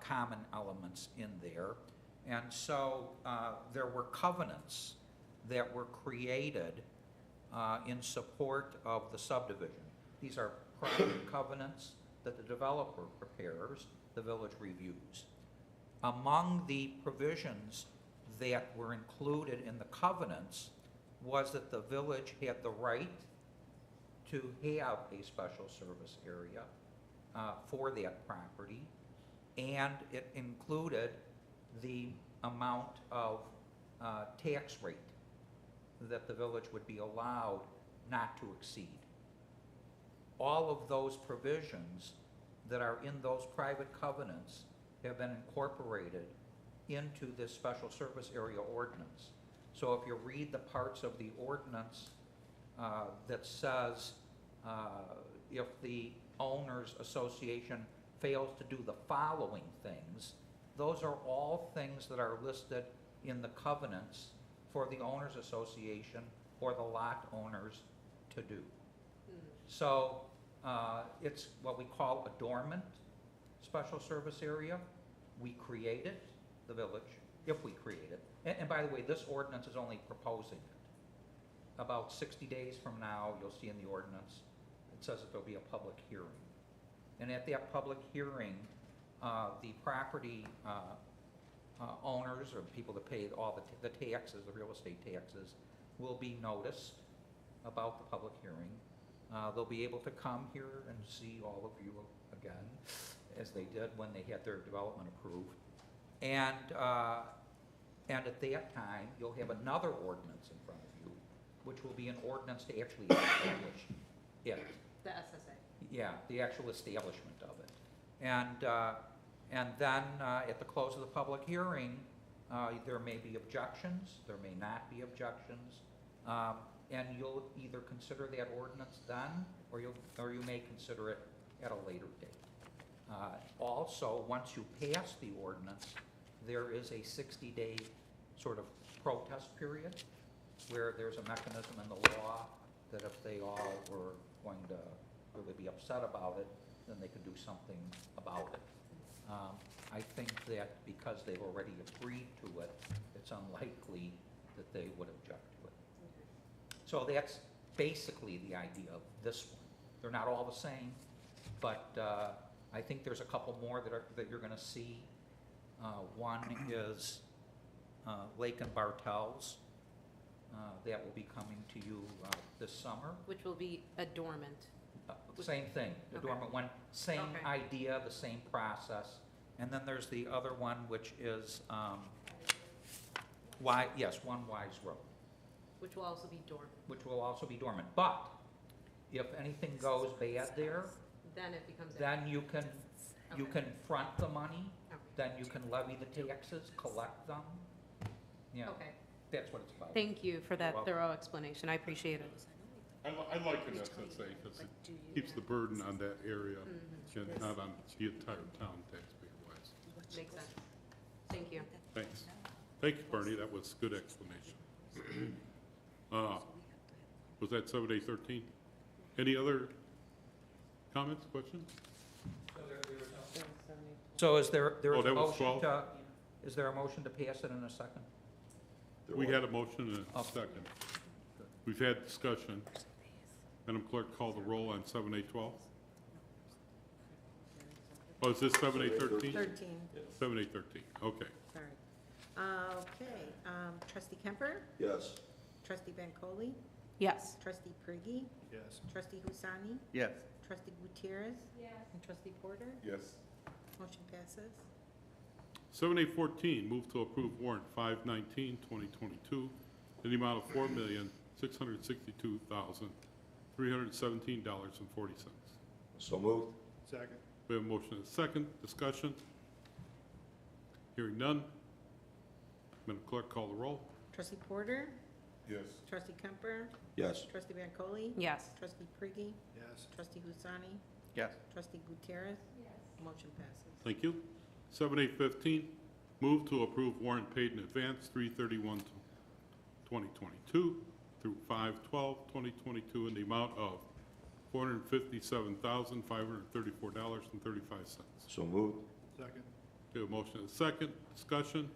common elements in there. And so there were covenants that were created in support of the subdivision. These are private covenants that the developer prepares, the village reviews. Among the provisions that were included in the covenants was that the village had the right to have a special service area for that property, and it included the amount of tax rate that the village would be allowed not to exceed. All of those provisions that are in those private covenants have been incorporated into this special service area ordinance. So if you read the parts of the ordinance that says if the owners association fails to do the following things, those are all things that are listed in the covenants for the owners association or the lot owners to do. So it's what we call a dormant special service area. we create it, the village, if we create it. And by the way, this ordinance is only proposing it. About 60 days from now, you'll see in the ordinance, it says that there'll be a public hearing. And at that public hearing, the property owners or people that pay all the taxes, the real estate taxes, will be noticed about the public hearing. They'll be able to come here and see all of you again, as they did when they had their development approved. And at that time, you'll have another ordinance in front of you, which will be an ordinance to actually establish it. The SSA. Yeah, the actual establishment of it. And then at the close of the public hearing, there may be objections, there may not be objections, and you'll either consider that ordinance then, or you may consider it at a later date. Also, once you pass the ordinance, there is a 60-day sort of protest period where there's a mechanism in the law that if they all were going to really be upset about it, then they could do something about it. I think that because they've already agreed to it, it's unlikely that they would object to it. So that's basically the idea of this one. They're not all the same, but I think there's a couple more that you're going to see. One is Lake and Bartels. That will be coming to you this summer. Which will be a dormant. Same thing, the Okay. dormant one, same Okay. idea, the same process. And then there's the other one, which is, One Wise Road, Which will also be dormant. which will also be dormant. But if anything goes bad there, Then it becomes. then you can front the money, Okay. then you can levy the taxes, collect them. Yeah, Okay. that's what it's about. Thank you for that You're welcome. thorough explanation. I appreciate it. I like an SSA because it keeps the burden on that area and not on the entire town taxpayer-wise. Makes sense. Thank you. Thanks. Thank you, Bernie. That was good explanation. Was that 7A13? Any other comments, questions? So is there Oh, is a that was motion 12? to, is there a motion to pass it in a second? We had a motion and a Okay. second. We've had discussion. Madam Clerk, call the roll on 7A12. Oh, is this 7A13? 13, 7A13, okay. sorry. Okay, trustee Kemper, Yes. trustee Bancole, Yes. trustee Priggy, Yes. trustee Husani, Yes. trustee Gutierrez. Yes. And trustee Porter. Yes. Motion passes. 7A14, move to approve warrant 519, 2022, in the amount of $4,662,317.40. So moved. Second. We have a motion and a second. Discussion? Hearing none. Madam Clerk, call the roll. Trustee Porter, Yes. trustee Kemper, Yes. trustee Bancole, Yes. trustee Priggy, Yes. trustee Husani, Yes. trustee Gutierrez. Yes. Motion passes. Thank you. 7A15, move to approve warrant paid in advance 3/31/2022 through 5/12/2022 in the amount of $457,534.35. So moved. Second. We have a motion and a second. Discussion?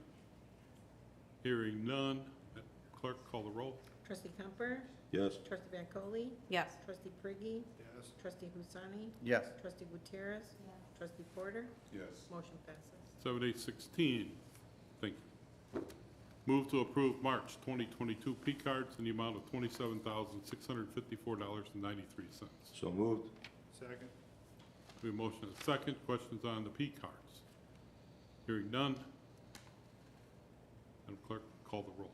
Hearing none. Madam Clerk, call the roll. Trustee Kemper, Yes. trustee Bancole, Yes. trustee Priggy, Yes. trustee Husani, Yes. trustee Gutierrez. Trustee Porter. Yes. Motion passes. 7A16, thank you. Move to approve March 2022 P cards in the amount of $27,654.93. So moved. Second. We have a motion and a second. Questions on the P cards? Hearing none. Madam Clerk, call the roll.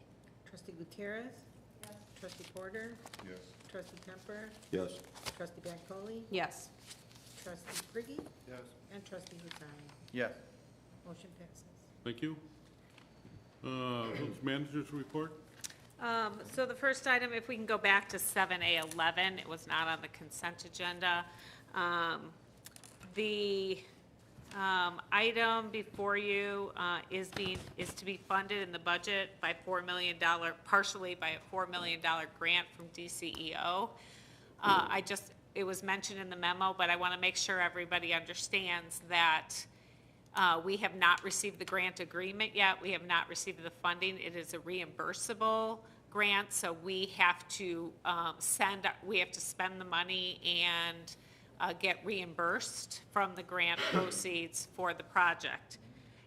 Trustee Gutierrez. Yes. Trustee Porter, Yes. trustee Kemper, Yes. trustee Bancole, Yes. trustee Priggy, Yes. and trustee Husani. Yes. Motion passes. Thank you. Village Manager's report? So the first item, if we can go back to 7A11, it was not on the consent agenda. The item before you is to be funded in the budget by $4 million, partially by a $4 million grant from DCEO. It was mentioned in the memo, but I want to make sure everybody understands that We have not received the grant agreement yet. We have not received the funding. It is a reimbursable grant, so we have to spend the money and get reimbursed from the grant proceeds for the project.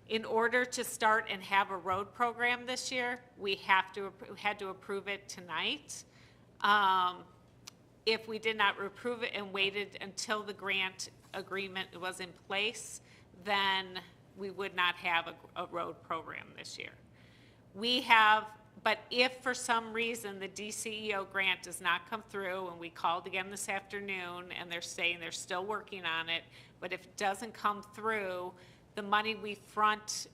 In order to start and have a road program this year, we had to approve it tonight. If we did not approve it and waited until the grant agreement was in place, then we would not have a road program this year. But if for some reason the DCEO grant does not come through, and we called again this afternoon, and they're saying they're still working on it, but if it doesn't come through, the money we front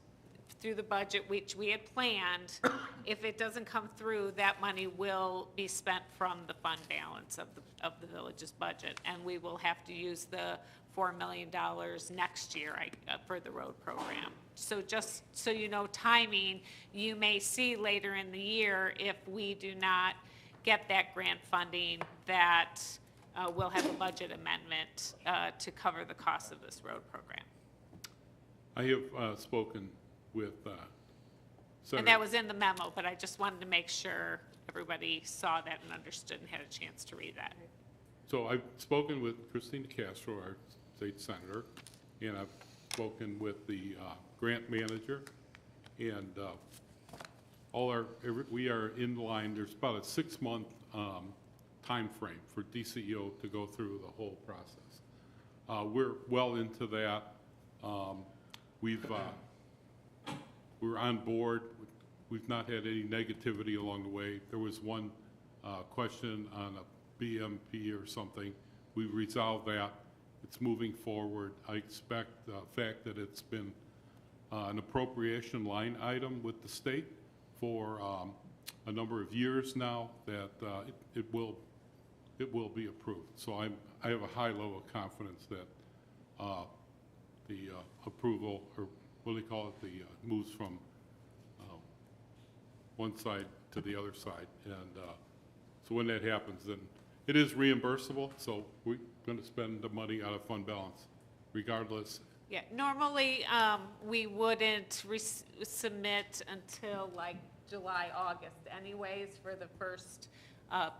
through the budget, which we had planned, if it doesn't come through, that money will be spent from the fund balance of the village's budget, and we will have to use the $4 million next year for the road program. So just so you know timing, you may see later in the year, if we do not get that grant funding, that we'll have a budget amendment to cover the cost of this road program. I have spoken with Senator. And that was in the memo, but I just wanted to make sure everybody saw that and understood and had a chance to read that. So I've spoken with Christina Castro, our state senator, and I've spoken with the grant manager, and we are in line. There's about a 6-month time frame for DCEO to go through the whole process. We're well into that. We're on board. We've not had any negativity along the way. There was one question on a BMP or something. We resolved that. It's moving forward. I expect the fact that it's been an appropriation line item with the state for a number of years now, that it will be approved. So I have a high level of confidence that the approval, or what do they call it, the moves from one side to the other side. And so when that happens, then it is reimbursable, so we're going to spend the money out of fund balance regardless. Yeah, normally we wouldn't submit until like July, August anyways for the first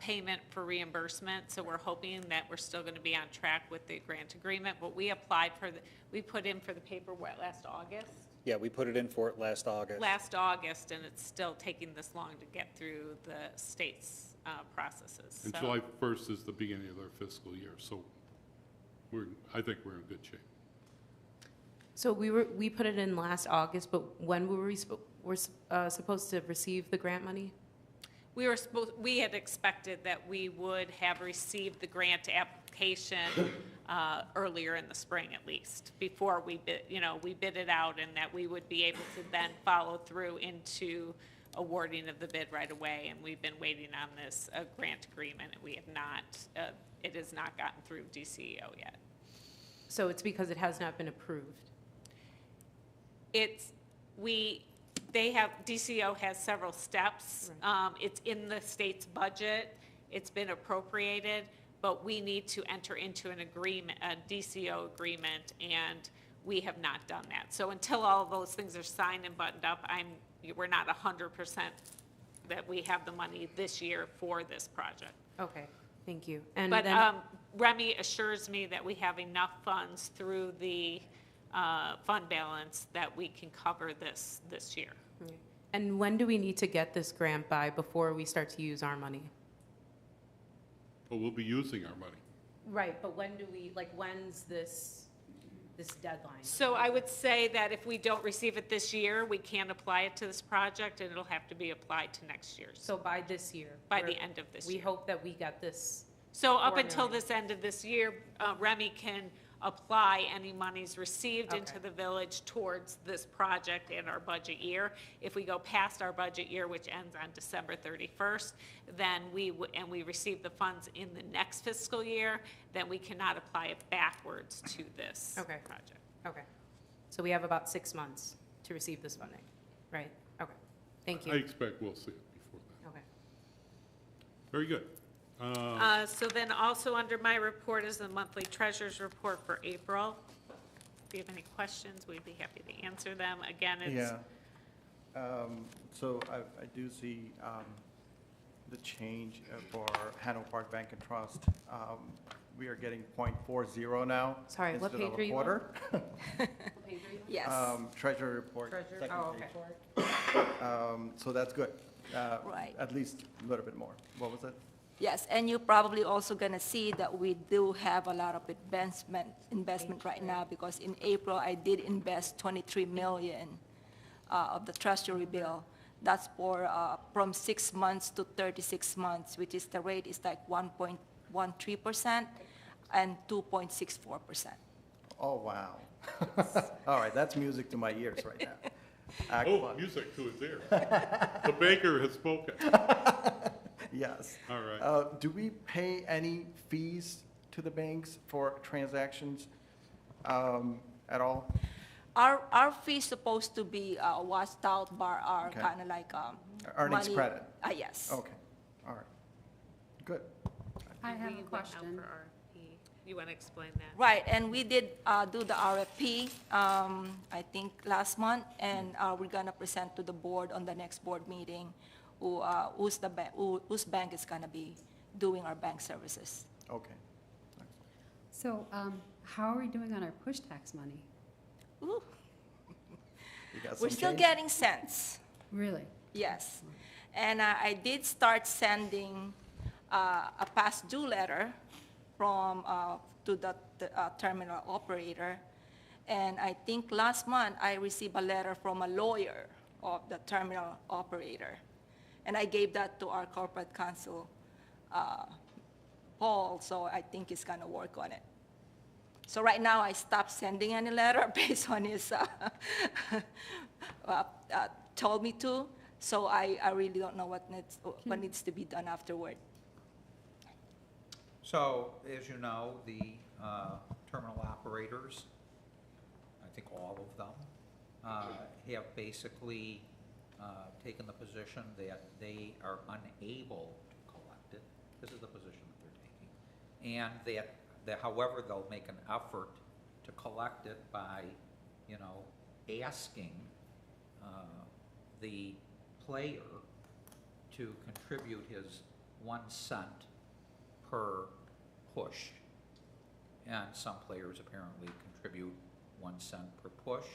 payment for reimbursement. So we're hoping that we're still going to be on track with the grant agreement. But we applied for we put in for the paper last August? Yeah, we put it in for it last August. Last August, and it's still taking this long to get through the state's processes. And so. July 1st is the beginning of their fiscal year, so I think we're in good shape. So we put it in last August, but when were we supposed to receive the grant money? We had expected that we would have received the grant application earlier in the spring, at least, before we bid it out, and that we would be able to then follow through into awarding of the bid right away. And we've been waiting on this grant agreement, and we have not. It has not gotten through DCEO yet. So it's because it has not been approved. DCEO has several steps. Right. It's in the state's budget. It's been appropriated, but we need to enter into an agreement, a DCEO agreement, and we have not done that. So until all of those things are signed and buttoned up, we're not 100% that we have the money this year for this project. Okay, thank you. And But then, Remy assures me that we have enough funds through the fund balance that we can cover this year. and when do we need to get this grant by before we start to use our money? But we'll be using our money. Right, but when do we, when's this deadline? So I would say that if we don't receive it this year, we can't apply it to this project, and it'll have to be applied to next year's. So by this year? By the end of this year. We hope that we get this. So up 4 until million. this end of this year, Remy can apply any monies received into Okay. the village towards this project in our budget year. If we go past our budget year, which ends on December 31st, then we receive the funds in the next fiscal year, then we cannot apply it backwards to this Okay. project. Okay. So we have about 6 months to receive this funding, right? Okay, thank I you. expect we'll see it before that. Okay. Very good. So then also under my report is the monthly treasurer's report for April. If you have any questions, we'd be happy to answer them. Again, it's, Yeah. So I do see the change for Hanover Park Bank and Trust. We are getting .40 now. Sorry, what instead of page are a you on? quarter. Yes. Treasury report. Treasurer, second oh, page. okay. So that's good. Right. At least a little bit more. What was it? Yes, and you're probably also going to see that we do have a lot of investment right now, because in April, I did invest 23 million of the Treasury bill. That's for from 6 months to 36 months, which is the rate is like 1.13% and 2.64%. Oh, wow. All right, that's music to my ears right now. Oh, Excellent. music to his ear. The banker has spoken. Yes. All right. Do we pay any fees to the banks for transactions at all? Our fee is supposed to be washed out by our Okay. kind of like Earnings money. credit? Yes. Okay, all right. Good. I have we a went out question. for RFP. You want to explain that? Right, and we did do the RFP, I think last month, and we're gonna present to the board on the next board meeting whose bank is gonna be doing our bank services. Okay. So how are we doing on our push tax money? Ooh, You got we're some still change? getting cents, Really? yes. And I did start sending a past due letter from, to the terminal operator. And I think last month, I received a letter from a lawyer of the terminal operator. And I gave that to our corporate counsel, Paul, so I think he's gonna work on it. So right now, I stopped sending any letter based on his, told me to. So I really don't know what needs to be done afterward. So, as you know, the terminal operators, I think all of them, have basically taken the position that they are unable to collect it. This is the position that they're taking. And that however, they'll make an effort to collect it by, you know, asking the player to contribute his 1 cent per push. And some players apparently contribute 1 cent per push,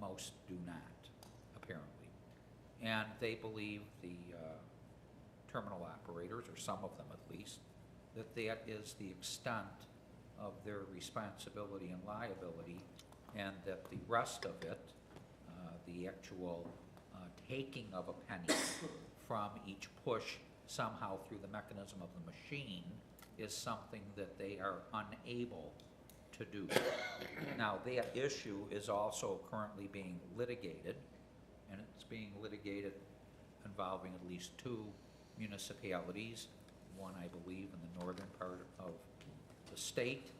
most do not, apparently. And they believe, the terminal operators, or some of them at least, that that is the extent of their responsibility and liability, and that the rest of it, the actual taking of a penny from each push somehow through the mechanism of the machine, is something that they are unable to do. Now, that issue is also currently being litigated, and it's being litigated involving at least 2 municipalities, one, I believe, in the northern part of the state,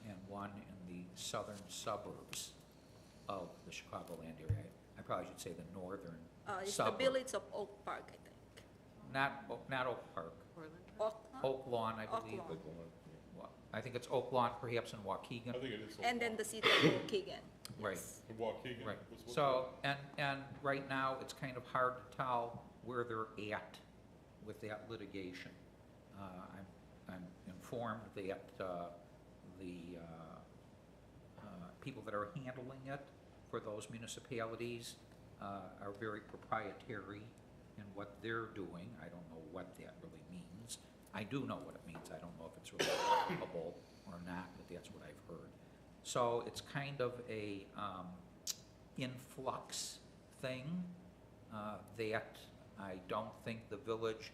and one in the southern suburbs of the Chicagoland area. I probably should say the northern It's the suburb. village of Oak Park, I think. Not Oak Park. Oak Lawn, I Oak believe. Lawn. Wa- I think it's Oak Lawn, perhaps in Waukegan. I think it is. And then the city of Waukegan. Right. The Waukegan Right. was what- So, and right now, it's kind of hard to tell where they're at with that litigation. I'm informed that the people that are handling it for those municipalities are very proprietary in what they're doing. I don't know what that really means. I do know what it means. I don't know if it's really applicable or not, but that's what I've heard. So it's kind of a influx thing that I don't think the village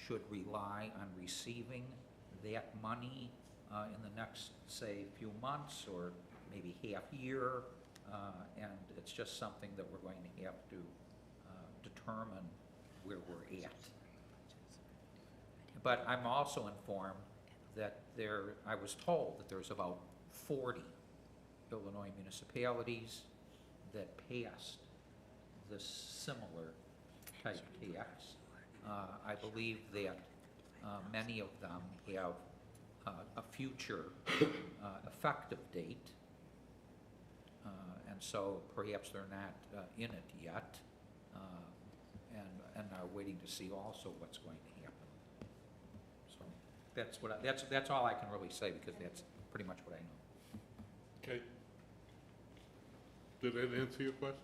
should rely on receiving that money in the next, say, few months or maybe half year, and it's just something that we're going to have to determine where we're at. But I'm also informed that I was told that there's about 40 Illinois municipalities that passed this similar type tax. I believe that many of them have a future effective date, And so perhaps they're not in it yet, and are waiting to see also what's going to happen. So that's all I can really say, because that's pretty much what I know. Okay. Did that answer your question?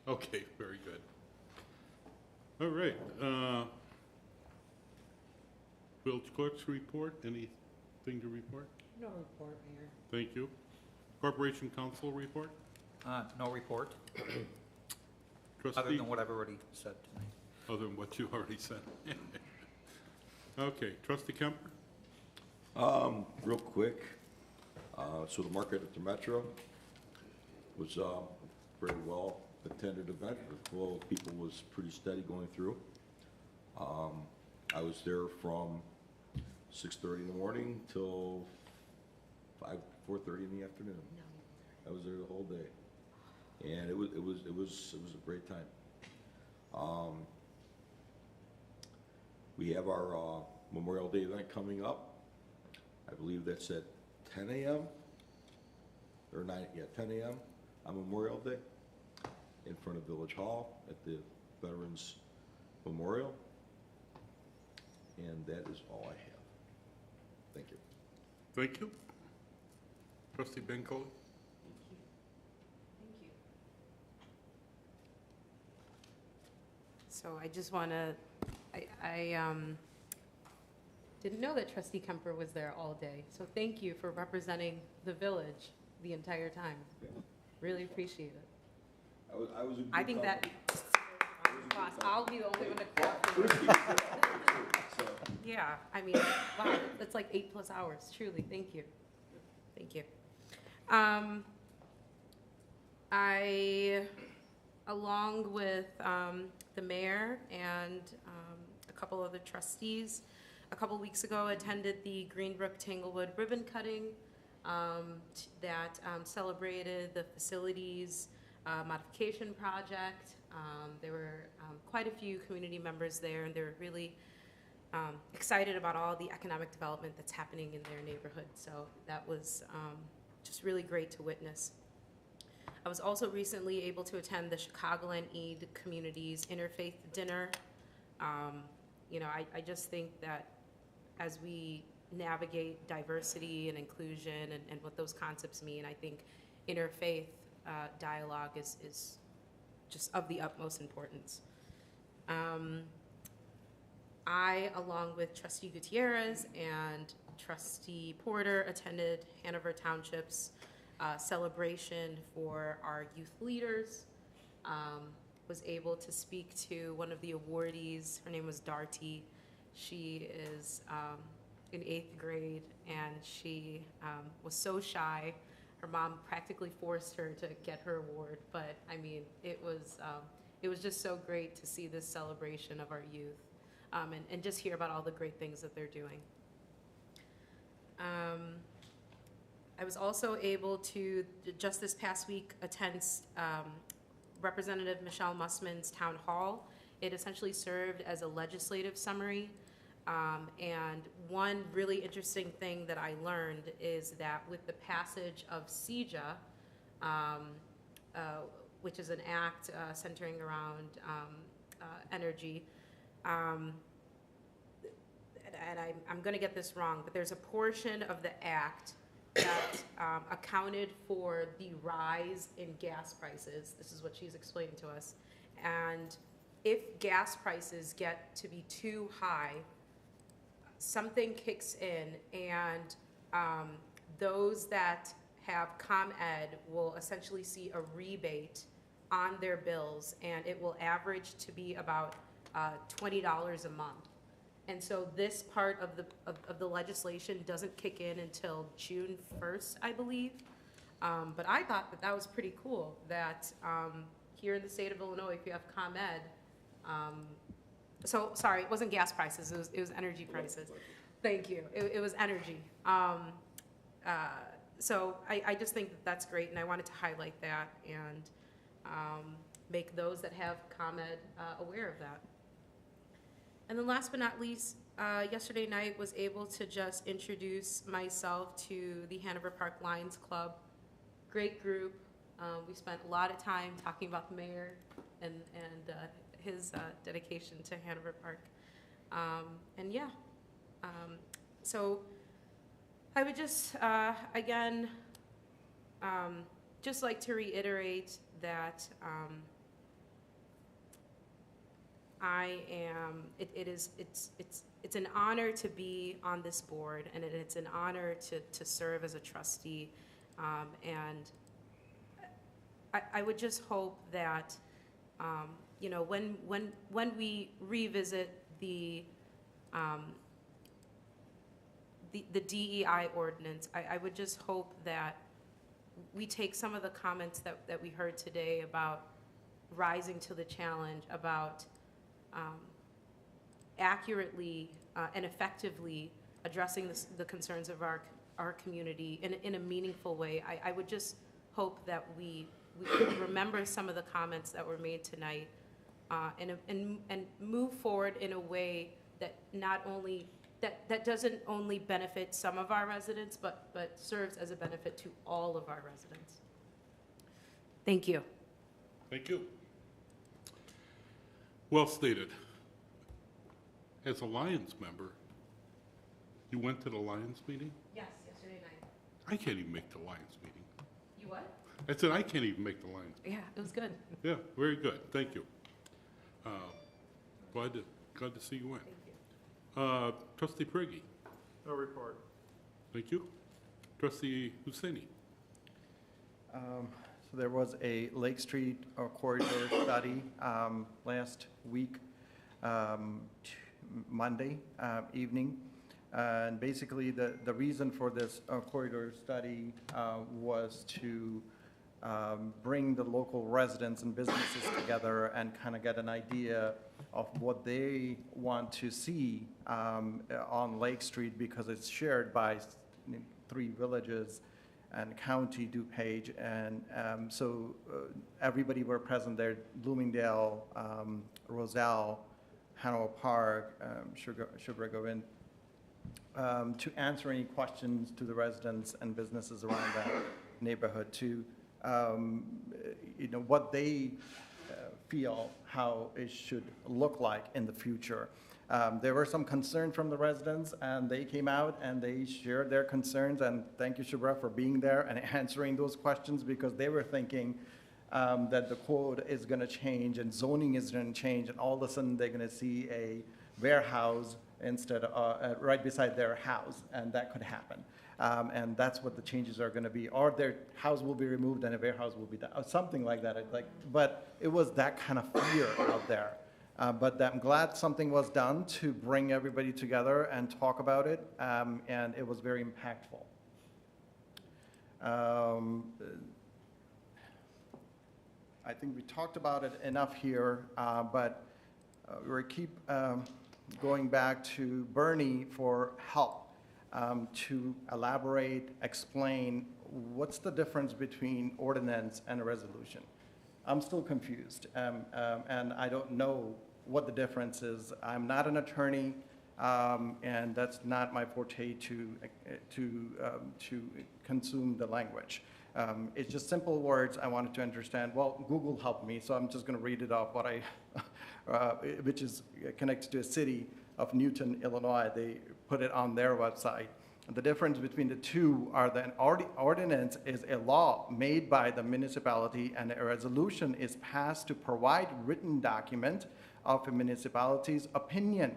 Okay, very good. All right. Village Clerk's report, anything to report? No report, Mayor. Thank you. Corporation Council report? No report, Trustee? other than what I've already said tonight. Other than what you already said. Okay, Trustee Kemper? Real quick, so the market at the Metro was a very well attended event. The flow of people was pretty steady going through. I was there from 6:30 in the morning till 4:30 in the afternoon. I was there the whole day, and it was a great time. We have our Memorial Day event coming up. I believe that's at 10 a.m. or 10 a.m. on Memorial Day in front of Village Hall at the Veterans Memorial. And that is all I have. Thank you. Thank you. Trustee Benko? Thank you. So I just want to, I didn't know that Trustee Kemper was there all day. So thank you for representing the village the entire time. Really appreciate it. I was a good I think that, company. boss, I'll be the only one to clap for you. Yeah, I mean, wow, that's like 8+ hours, truly, thank you. Thank you. I, along with the mayor and a couple other trustees, a couple weeks ago attended the Greenbrook Tanglewood ribbon cutting that celebrated the facilities modification project. There were quite a few community members there, and they were really excited about all the economic development that's happening in their neighborhood. So that was just really great to witness. I was also recently able to attend the Chicagoland Eid Communities Interfaith Dinner. You know, I just think that as we navigate diversity and inclusion and what those concepts mean, I think interfaith dialogue is just of the utmost importance. I, along with Trustee Gutierrez and Trustee Porter, attended Hanover Township's celebration for our youth leaders. Was able to speak to one of the awardees. Her name was Darty. She is in 8th grade, and she was so shy. Her mom practically forced her to get her award, but I mean, it was just so great to see this celebration of our youth. And just hear about all the great things that they're doing. I was also able to, just this past week, attend Representative Michelle Mussman's town hall. It essentially served as a legislative summary. And one really interesting thing that I learned is that with the passage of CEJA, which is an act centering around energy, and I'm going to get this wrong, but there's a portion of the act that accounted for the rise in gas prices. This is what she's explaining to us. And if gas prices get to be too high, something kicks in, and those that have ComEd will essentially see a rebate on their bills, and it will average to be about $20 a month. And so this part of the legislation doesn't kick in until June 1st, I believe. But I thought that that was pretty cool, that here in the state of Illinois, if you have ComEd, so sorry, it wasn't gas prices, it was energy prices. Thank you, it was energy. So I just think that that's great, and I wanted to highlight that and make those that have ComEd aware of that. And then last but not least, yesterday night was able to just introduce myself to the Hanover Park Lions Club. Great group, We spent a lot of time talking about the mayor and his dedication to Hanover Park. And yeah, so I would just, again, just like to reiterate that it's an honor to be on this board, and it's an honor to serve as a trustee. And I would just hope that, you know, when we revisit the DEI ordinance, I would just hope that we take some of the comments that we heard today about rising to the challenge, about accurately and effectively addressing the concerns of our community in a meaningful way. I would just hope that we remember some of the comments that were made tonight and move forward in a way that not only that doesn't only benefit some of our residents, but serves as a benefit to all of our residents. Thank you. Thank you. Well stated. As a Lions member, you went to the Lions meeting? Yes, yesterday night. I can't even make the Lions meeting. You what? I said I can't even make the Lions. Yeah, it was good. Yeah, very good. Thank you. Glad to see you went. Thank you. Trustee Prigge. No report. Thank you. Trustee Husseini. So there was a Lake Street corridor study last week, Monday evening. And basically, the reason for this corridor study was to bring the local residents and businesses together and kind of get an idea of what they want to see on Lake Street, because it's shared by 3 villages and County DuPage. And so everybody were present there: Bloomingdale, Rydell, Hanover Park, Sugar Govind, to answer any questions to the residents and businesses around that neighborhood, to you know, what they feel how it should look like in the future. There were some concern from the residents, and they came out and they shared their concerns, and thank you, Shubra, for being there and answering those questions, because they were thinking that the code is going to change and zoning is going to change, and all of a sudden they're going to see a warehouse instead of right beside their house, and that could happen. And that's what the changes are going to be, or their house will be removed and a warehouse will be done, or something like that. But it was that kind of fear out there. But I'm glad something was done to bring everybody together and talk about it, and it was very impactful. I think we talked about it enough here, but we keep going back to Bernie for help. To elaborate, explain what's the difference between ordinance and a resolution. I'm still confused, and I don't know what the difference is. I'm not an attorney, and that's not my forte to consume the language. It's just simple words I wanted to understand. Well, Google helped me, so I'm just going to read it off what I, which is connected to a city of Newton, Illinois. They put it on their website. The difference between the two are that an ordinance is a law made by the municipality, and a resolution is passed to provide written document of a municipality's opinion,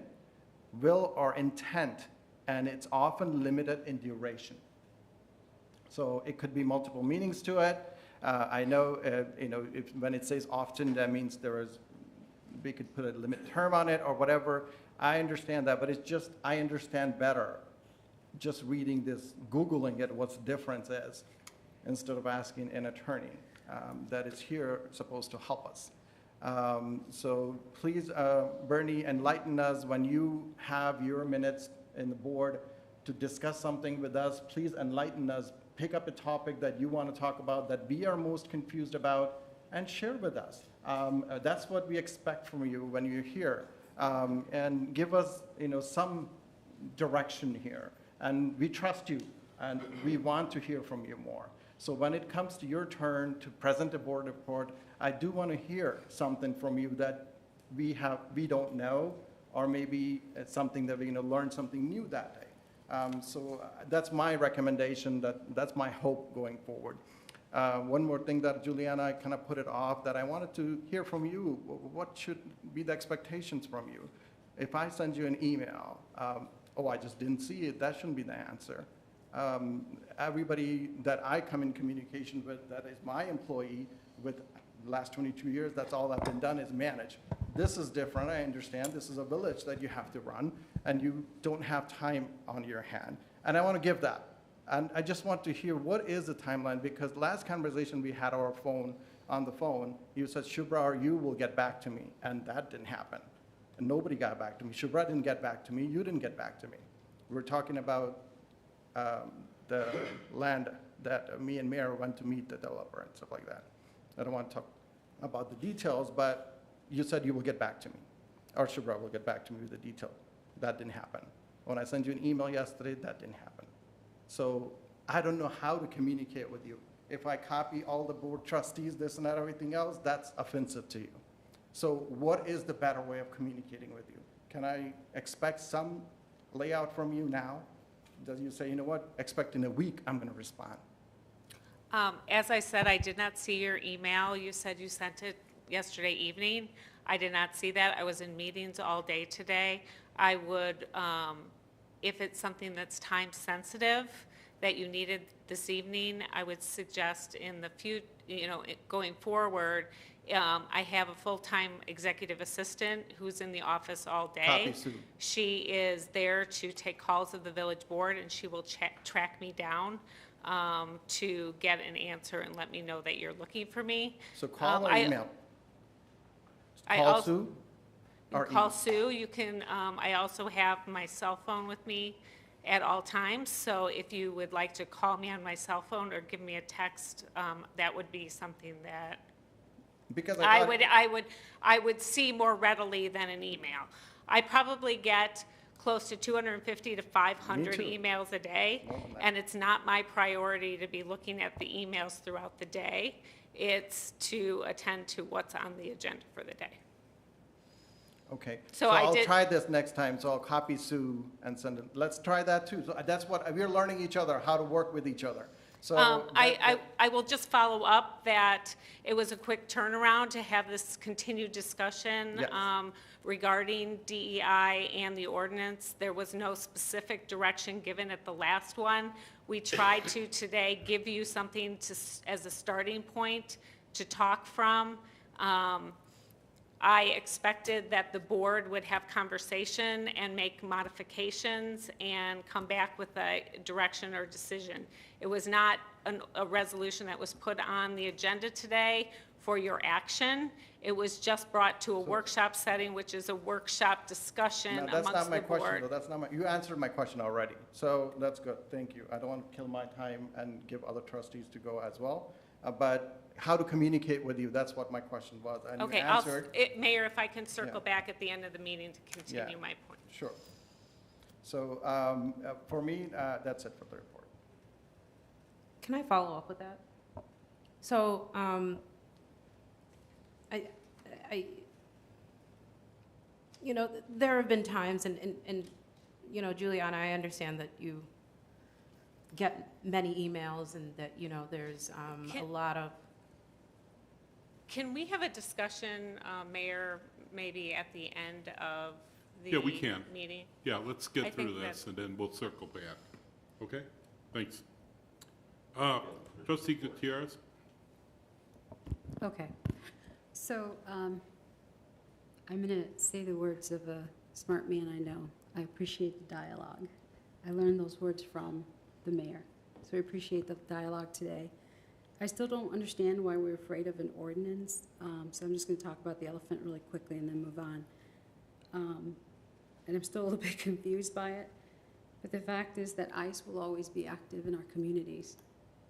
will, or intent, and it's often limited in duration. So it could be multiple meanings to it. I know, you know, when it says often, that means we could put a limit term on it or whatever. I understand that, but it's just, I understand better just reading this, Googling it, what the difference is, instead of asking an attorney that is here supposed to help us. So please, Bernie, enlighten us when you have your minutes in the board to discuss something with us. Please enlighten us, pick up a topic that you want to talk about, that we are most confused about, and share with us. That's what we expect from you when you're here. And give us, you know, some direction here. And we trust you, and we want to hear from you more. So when it comes to your turn to present a board report, I do want to hear something from you that we don't know, or maybe it's something that we're going to learn something new that day. So that's my recommendation, that's my hope going forward. One more thing that Juliana, I kind of put it off, that I wanted to hear from you. What should be the expectations from you? If I send you an email, oh, I just didn't see it, that shouldn't be the answer. Everybody that I come in communication with, that is my employee with the last 22 years, that's all I've been done is manage. This is different, I understand. This is a village that you have to run, and you don't have time on your hand. And I want to give that. And I just want to hear what is the timeline, because last conversation we had on the phone, you said, Shubhra or you will get back to me, and that didn't happen. And nobody got back to me. Shubhra didn't get back to me, you didn't get back to me. We're talking about the land that me and Mayor went to meet the developer and stuff like that. I don't want to talk about the details, but you said you will get back to me, or Shubhra will get back to me with the detail. That didn't happen. When I sent you an email yesterday, that didn't happen. So I don't know how to communicate with you. If I copy all the board trustees, this and that, everything else, that's offensive to you. So what is the better way of communicating with you? Can I expect some layout from you now? Does you say, you know what, expect in a week, I'm going to respond? As I said, I did not see your email. You said you sent it yesterday evening. I did not see that. I was in meetings all day today. I would, if it's something that's time sensitive that you needed this evening, I would suggest in the future, going forward, I have a full-time executive assistant who's in the office all day. Copy, Sue. She is there to take calls of the village board, and she will track me down to get an answer and let me know that you're looking for me. So call or email? Call Sue? Or call email? Sue. You can, I also have my cell phone with me at all times, so if you would like to call me on my cell phone or give me a text, that would be something that Because I would see more readily than an email. I probably get close to 250 to 500 Me too. emails a day, More than that. and it's not my priority to be looking at the emails throughout the day. It's to attend to what's on the agenda for the day. Okay, So so I I'll did- try this next time, so I'll copy Sue and send it. Let's try that too. So that's what, we're learning each other, how to work with each other. So I will just follow up that it was a quick turnaround to have this continued discussion Yes. regarding DEI and the ordinance. There was no specific direction given at the last one. We tried to today give you something as a starting point to talk from. I expected that the board would have conversation and make modifications and come back with a direction or decision. It was not a resolution that was put on the agenda today for your action. It was just brought to a workshop setting, which is a workshop discussion No, amongst that's the not my question, board. though. That's not my, you answered my question already. So that's good, thank you. I don't want to kill my time and give other trustees to go as well. But how to communicate with you, that's what my question was. And you Okay, answered. Mayor, if I can circle Yeah. back at the end of the meeting to continue my point. Sure. So for me, that's it for the report. Can I follow up with that? So, there have been times, and Juliana, I understand that you get many emails and that, there's a lot of. Can we have a discussion, Mayor, maybe at the end of the Yeah, we can. meeting? Yeah, let's I get think through this, that's- and then we'll circle back. Okay? Thanks. Trustee Gutierrez? Okay. So I'm going to say the words of a smart man I know. I appreciate the dialogue. I learned those words from the mayor. So I appreciate the dialogue today. I still don't understand why we're afraid of an ordinance. So I'm just going to talk about the elephant really quickly and then move on. And I'm still a little bit confused by it. But the fact is that ICE will always be active in our communities.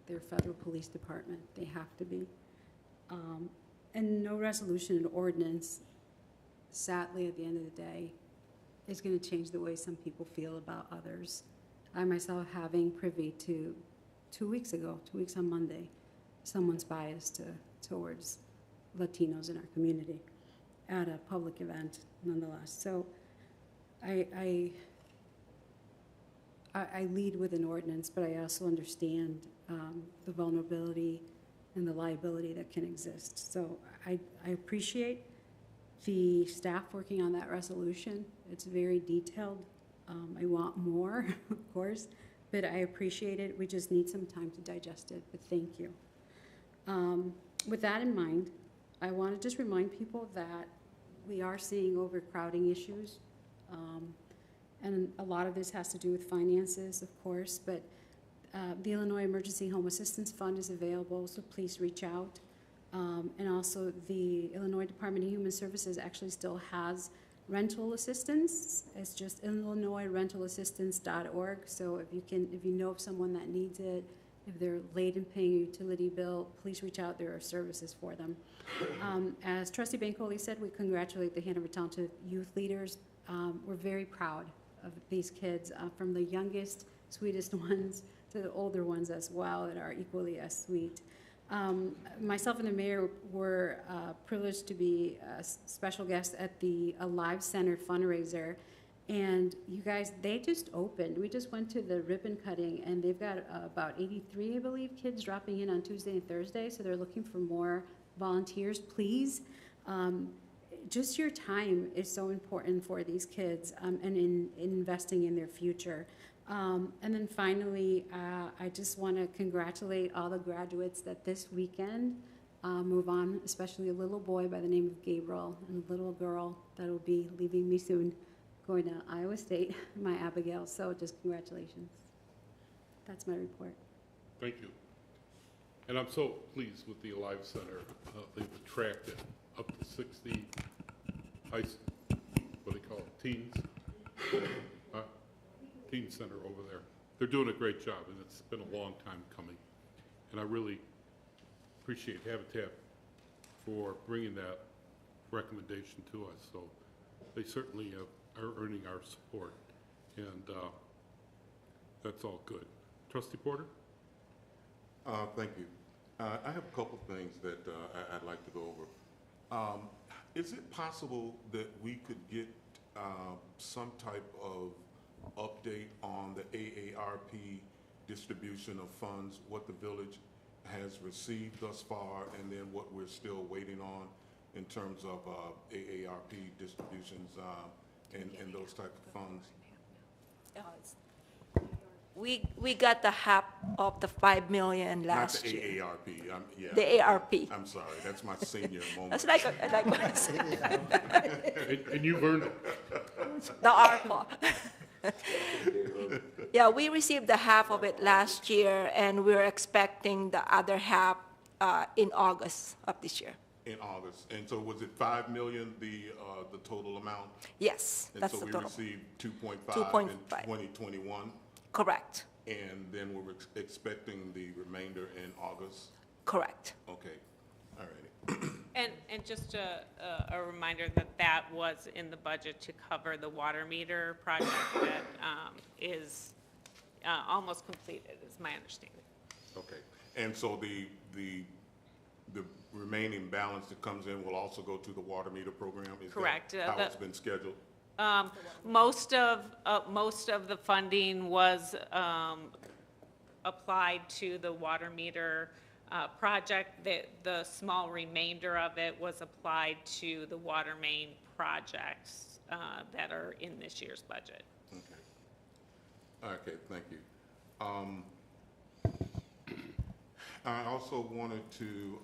They're a federal police department. They have to be. And no resolution and ordinance, sadly, at the end of the day, is going to change the way some people feel about others. I myself, having privy to 2 weeks ago, 2 weeks on Monday, someone's biased towards Latinos in our community at a public event nonetheless. So I lead with an ordinance, but I also understand the vulnerability and the liability that can exist. So I appreciate the staff working on that resolution. It's very detailed. I want more, of course, but I appreciate it. We just need some time to digest it, but thank you. With that in mind, I want to just remind people that we are seeing overcrowding issues. And a lot of this has to do with finances, of course, but the Illinois Emergency Home Assistance Fund is available, so please reach out. And also the Illinois Department of Human Services actually still has rental assistance. It's just illinoisrentalassistance.org. So if you know of someone that needs it, if they're late in paying a utility bill, please reach out. There are services for them. As Trustee Bancoli said, we congratulate the Hanover Township youth leaders. We're very proud of these kids, from the youngest, sweetest ones to the older ones as well that are equally as sweet. Myself and the mayor were privileged to be special guests at the Alive Center fundraiser. And you guys, they just opened. We just went to the ribbon cutting, and they've got about 83, I believe, kids dropping in on Tuesday and Thursday. So they're looking for more volunteers, please. Just your time is so important for these kids, and in investing in their future. And then finally, I just want to congratulate all the graduates that this weekend move on, especially a little boy by the name of Gabriel and a little girl that will be leaving me soon, going to Iowa State, my Abigail. So just congratulations. That's my report. Thank you. And I'm so pleased with the Alive Center. They've attracted up to 60 what do they call it, teens? Teen Center over there. They're doing a great job, and it's been a long time coming. And I really appreciate Habitat for bringing that recommendation to us. So they certainly are earning our support, and that's all good. Trustee Porter? Thank you. I have a couple things that I'd like to go over. Is it possible that we could get some type of update on the AARP distribution of funds, what the village has received thus far, and then what we're still waiting on in terms of AARP distributions and those type of funds? We got the half of the 5 million last year. Not the AARP. Yeah. The ARP. I'm sorry, that's my senior moment. That's like what I said. And you've earned it. The ARPA. Yeah, we received the half of it last year, and we're expecting the other half in August of this year. In August. And so was it 5 million, the total amount? Yes, that's the total. And so we received 2.5 in 2021? Correct. And then we're expecting the remainder in August? Correct. Okay, all righty. And just a reminder that was in the budget to cover the water meter project that is almost completed, is my understanding. Okay, and so the remaining balance that comes in will also go to the water meter program? Is Correct. that how it's been scheduled? Most of the funding was applied to the water meter project. The small remainder of it was applied to the water main projects that are in this year's budget. Okay. Okay, thank you. I also wanted to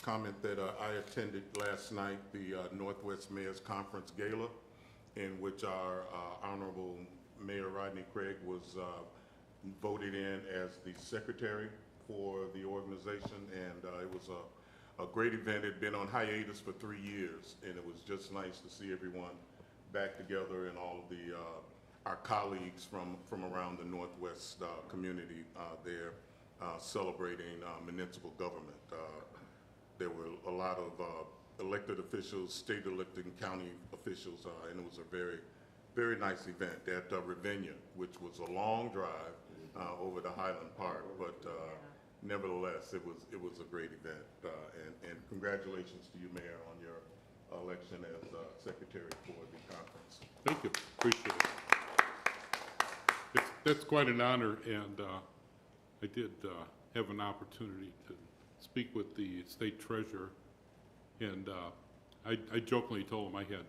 comment that I attended last night the Northwest Mayor's Conference Gala, in which our Honorable Mayor Rodney Craig was voted in as the secretary for the organization, and it was a great event. It had been on hiatus for 3 years, and it was just nice to see everyone back together and all of the our colleagues from around the Northwest community there celebrating municipal government. There were a lot of elected officials, state elected and county officials, and it was a very, very nice event at Ravinia, which was a long drive, over the Highland Park, but nevertheless, it was a great event. And congratulations to you, Mayor, on your election as Secretary for the conference. Thank you, appreciate it. That's quite an honor, and I did have an opportunity to speak with the state treasurer, and I jokingly told him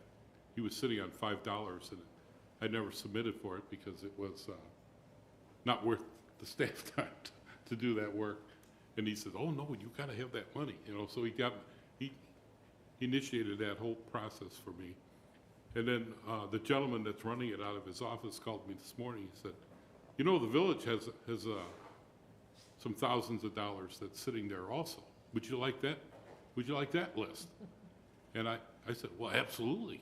he was sitting on $5, and I never submitted for it because it was not worth the staff time to do that work. And he said, "Oh no, you got to have that money," So he initiated that whole process for me. And then the gentleman that's running it out of his office called me this morning. He said, "The village has some thousands of dollars that's sitting there also. Would you like that? Would you like that list?" And I said, "Well, absolutely."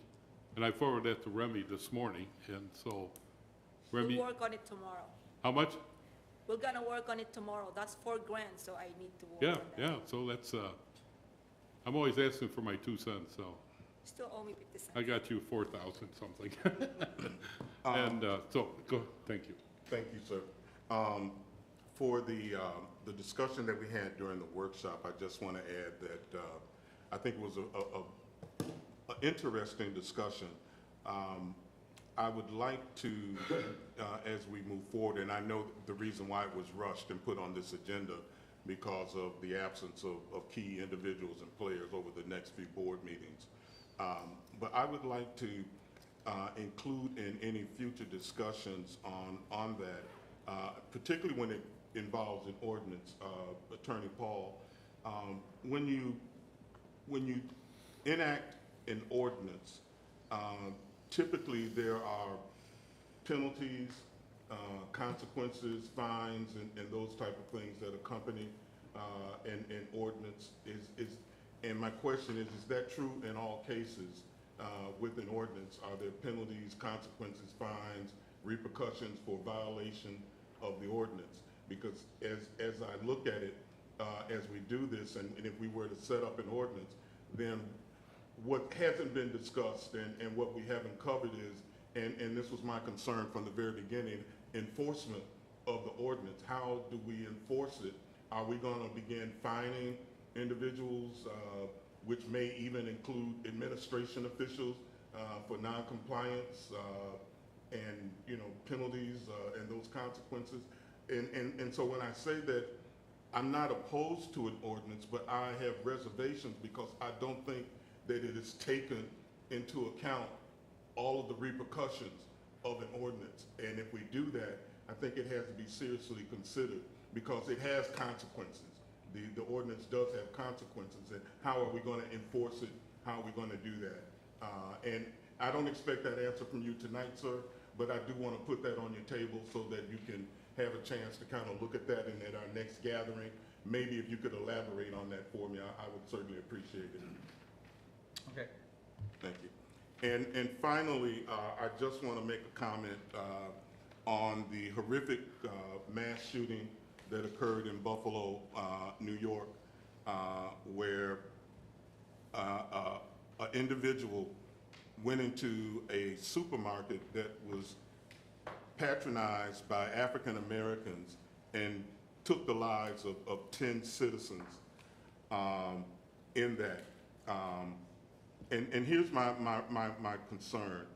And I forwarded that to Remy this morning, and so Remy. We'll work on it tomorrow. How much? We're gonna work on it tomorrow. That's $4 grand, so I need to work Yeah, on that. yeah, so that's, I'm always asking for my 2 cents, so Still owe me 50 cents. I got you 4,000 something. And so, thank you. Thank you, sir. For the discussion that we had during the workshop, I just want to add that I think it was an interesting discussion. I would like to, as we move forward, and I know the reason why it was rushed and put on this agenda because of the absence of key individuals and players over the next few board meetings. But I would like to include in any future discussions on that, particularly when it involves an ordinance, Attorney Paul, when you enact an ordinance, typically there are penalties, consequences, fines, and those type of things that accompany an ordinance. And my question is that true in all cases with an ordinance? Are there penalties, consequences, fines, repercussions for violation of the ordinance? Because as I look at it, as we do this, and if we were to set up an ordinance, then what hasn't been discussed and what we haven't covered is, and this was my concern from the very beginning, enforcement of the ordinance. How do we enforce it? Are we going to begin fining individuals, which may even include administration officials for noncompliance and penalties and those consequences? And so when I say that I'm not opposed to an ordinance, but I have reservations because I don't think that it is taken into account all of the repercussions of an ordinance. And if we do that, I think it has to be seriously considered because it has consequences. The ordinance does have consequences, and how are we going to enforce it? How are we going to do that? And I don't expect that answer from you tonight, sir, but I do want to put that on your table so that you can have a chance to kind of look at that, and at our next gathering, maybe if you could elaborate on that for me, I would certainly appreciate it. Okay. Thank you. And finally, I just want to make a comment on the horrific mass shooting that occurred in Buffalo, New York, where an individual went into a supermarket that was patronized by African Americans and took the lives of 10 citizens in that. And here's my concern.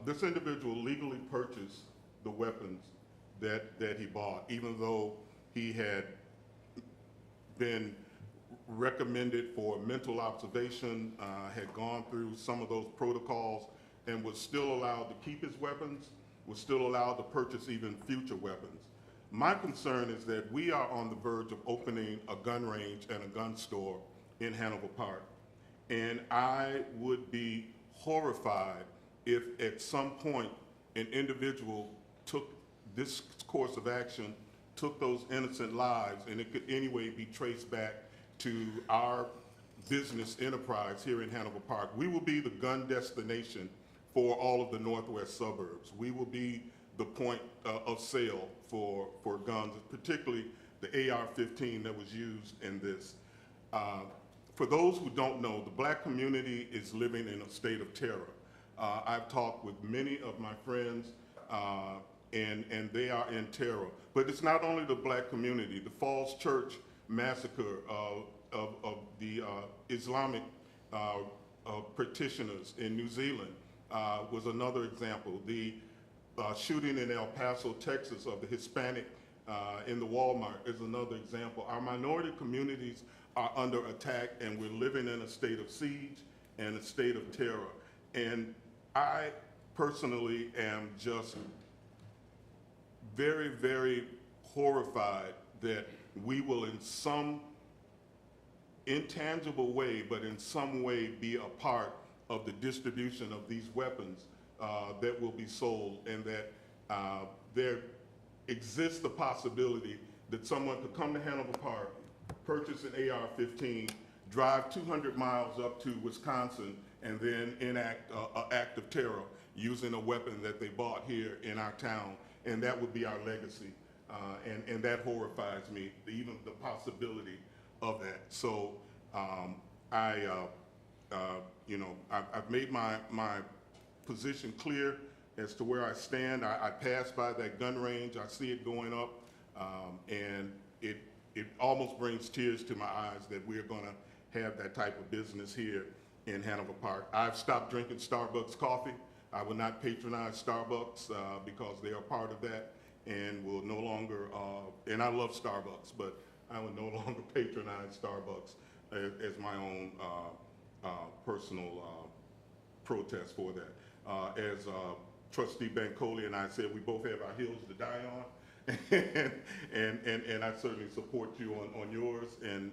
This individual legally purchased the weapons that he bought, even though he had been recommended for mental observation, had gone through some of those protocols, and was still allowed to keep his weapons, was still allowed to purchase even future weapons. My concern is that we are on the verge of opening a gun range and a gun store in Hanover Park. And I would be horrified if at some point an individual took this course of action, took those innocent lives, and it could anyway be traced back to our business enterprise here in Hanover Park. We will be the gun destination for all of the northwest suburbs. We will be the point of sale for guns, particularly the AR-15 that was used in this. For those who don't know, the black community is living in a state of terror. I've talked with many of my friends and they are in terror. But it's not only the black community. The Falls Church massacre of the Islamic practitioners in New Zealand was another example. The shooting in El Paso, Texas, of the Hispanic in the Walmart is another example. Our minority communities are under attack, and we're living in a state of siege and a state of terror. And I personally am just very, very horrified that we will in some intangible way, but in some way be a part of the distribution of these weapons that will be sold, and that there exists the possibility that someone could come to Hanover Park, purchase an AR-15, drive 200 miles up to Wisconsin, and then enact an act of terror using a weapon that they bought here in our town, and that would be our legacy. And that horrifies me, even the possibility of that. So I've made my position clear as to where I stand. I pass by that gun range, I see it going up, and it almost brings tears to my eyes that we're gonna have that type of business here in Hanover Park. I've stopped drinking Starbucks coffee. I will not patronize Starbucks because they are part of that, and will no longer, and I love Starbucks, but I will no longer patronize Starbucks as my own personal protest for that. As Trustee Bancoli and I said, we both have our hills to die on, and I certainly support you on yours, and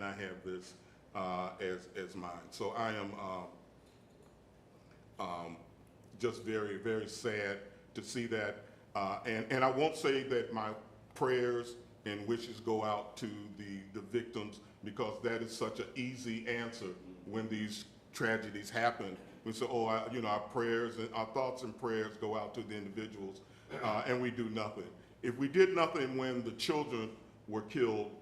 I have this as mine. So I am just very, very sad to see that, and I won't say that my prayers and wishes go out to the victims, because that is such an easy answer when these tragedies happen. We say, oh, our prayers and our thoughts and prayers go out to the individuals, and we do nothing. If we did nothing when the children were killed,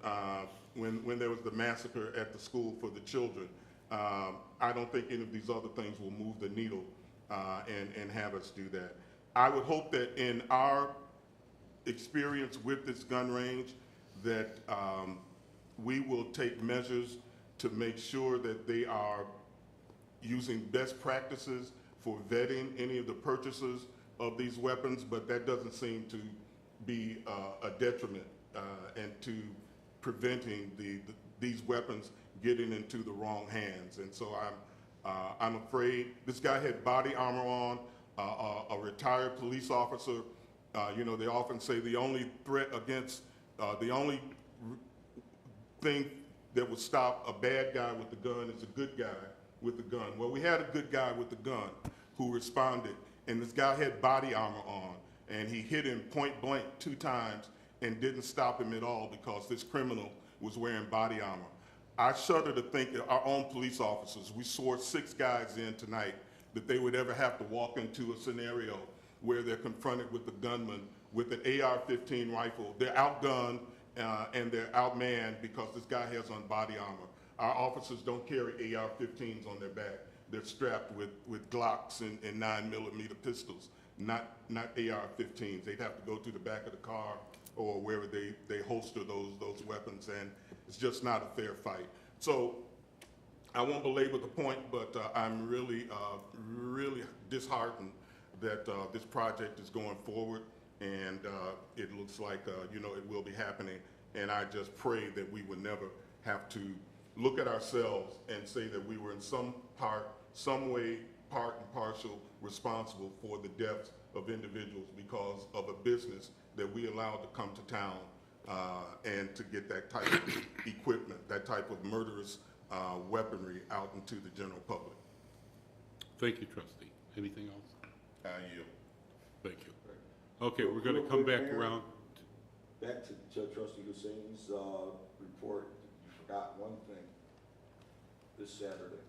when there was the massacre at the school for the children, I don't think any of these other things will move the needle and have us do that. I would hope that in our experience with this gun range, that we will take measures to make sure that they are using best practices for vetting any of the purchasers of these weapons, but that doesn't seem to be a detriment and to preventing these weapons getting into the wrong hands. And so I'm afraid this guy had body armor on, a retired police officer. They often say the only threat against, the only thing that would stop a bad guy with the gun is a good guy with the gun. Well, we had a good guy with the gun who responded, and this guy had body armor on, and he hit him point blank 2 times and didn't stop him at all because this criminal was wearing body armor. I shudder to think that our own police officers, we swore 6 guys in tonight, that they would ever have to walk into a scenario where they're confronted with a gunman with an AR-15 rifle. They're outgunned and they're outmanned because this guy has on body armor. Our officers don't carry AR-15s on their back. They're strapped with Glocks and 9mm pistols, not AR-15s. They'd have to go to the back of the car or wherever they holster those weapons, and it's just not a fair fight. So I won't belabor the point, but I'm really, really disheartened that this project is going forward, and it looks like it will be happening. And I just pray that we would never have to look at ourselves and say that we were in some way, part and parcel responsible for the deaths of individuals because of a business that we allowed to come to town and to get that type of equipment, that type of murderous weaponry out into the general public. Thank you, trustee. Anything else? I yield. Thank you. Okay, we're going to come back around. Back to Trustee Hussein's report. You forgot one thing. This Saturday.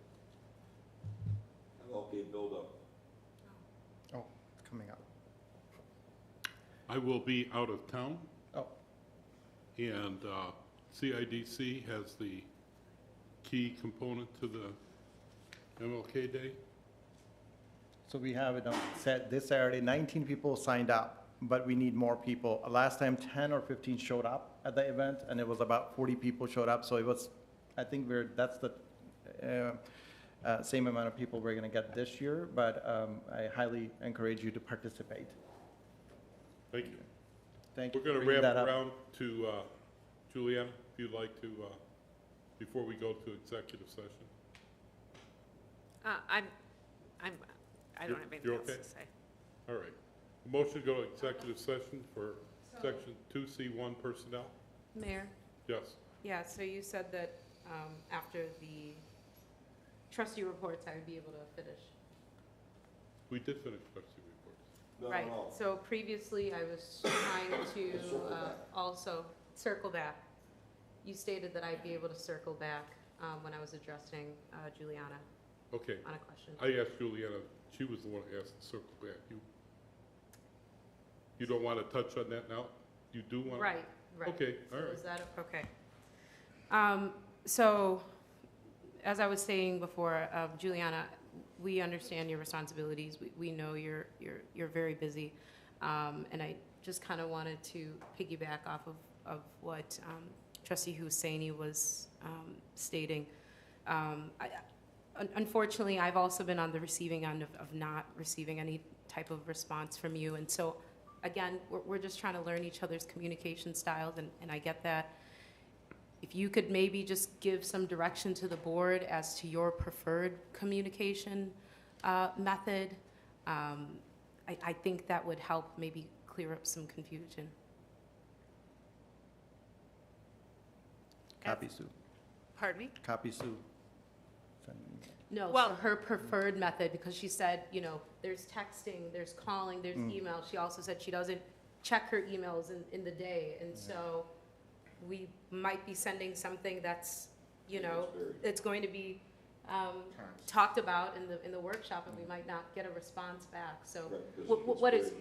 MLK build-up. Oh, coming up. I will be out of town. Oh. And CIDC has the key component to the MLK Day. So we have it on this Saturday, 19 people signed up, but we need more people. Last time, 10 or 15 showed up at the event, and it was about 40 people showed up, so it was, I think that's the same amount of people we're gonna get this year, but I highly encourage you to participate. Thank you. Thank you. We're going for to bringing wrap that up. around to Juliana, if you'd like to, before we go to executive session. I don't have anything You're else okay? to say. All right. Motion to go to executive session for section 2C1 personnel? Mayor? Yes. Yeah, so you said that after the trustee reports, I would be able to finish. We did finish trustee reports. Right, so previously I was trying to also circle back. You stated that I'd be able to circle back when I was addressing Juliana Okay. on a question. I asked Juliana, she was the one who asked to circle back. You don't want to touch on that now? You do want to? Right, right. Okay, all So right. is that, okay. So, as I was saying before, Juliana, we understand your responsibilities. We know you're very busy. And I just kind of wanted to piggyback off of what Trustee Hussaini was stating. Unfortunately, I've also been on the receiving end of not receiving any type of response from you. And so, again, we're just trying to learn each other's communication styles, and I get that. If you could maybe just give some direction to the board as to your preferred communication method, I think that would help maybe clear up some confusion. Copy, Sue. Pardon me? Copy, Sue. No, Well- so her preferred method, because she said, you know, there's texting, there's calling, there's email. She also said she doesn't check her emails in the day, and so we might be sending something that's, you know, it's going to be talked about in the workshop, and we might not get a response back. So what is,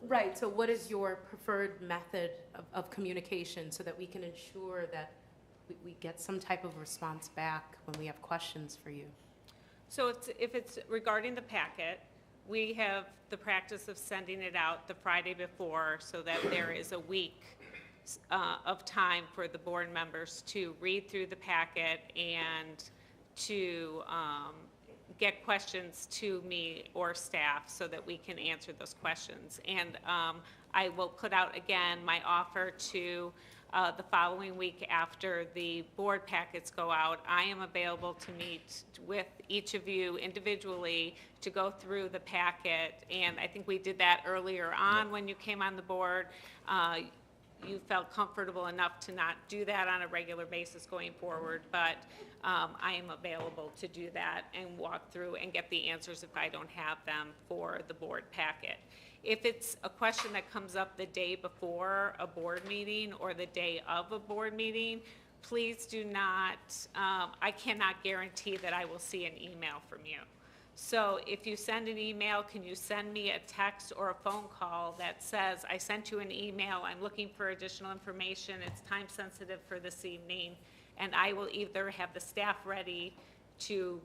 right, so what is your preferred method of communication so that we can ensure that we get some type of response back when we have questions for you? So if it's regarding the packet, we have the practice of sending it out the Friday before so that there is a week of time for the board members to read through the packet and to get questions to me or staff so that we can answer those questions. And I will put out again my offer to the following week after the board packets go out. I am available to meet with each of you individually to go through the packet, and I think we did that earlier on when you came on the board. You felt comfortable enough to not do that on a regular basis going forward, but I am available to do that and walk through and get the answers if I don't have them for the board packet. If it's a question that comes up the day before a board meeting or the day of a board meeting, please do not, I cannot guarantee that I will see an email from you. So if you send an email, can you send me a text or a phone call that says, I sent you an email, I'm looking for additional information, it's time sensitive for this evening, and I will either have the staff ready to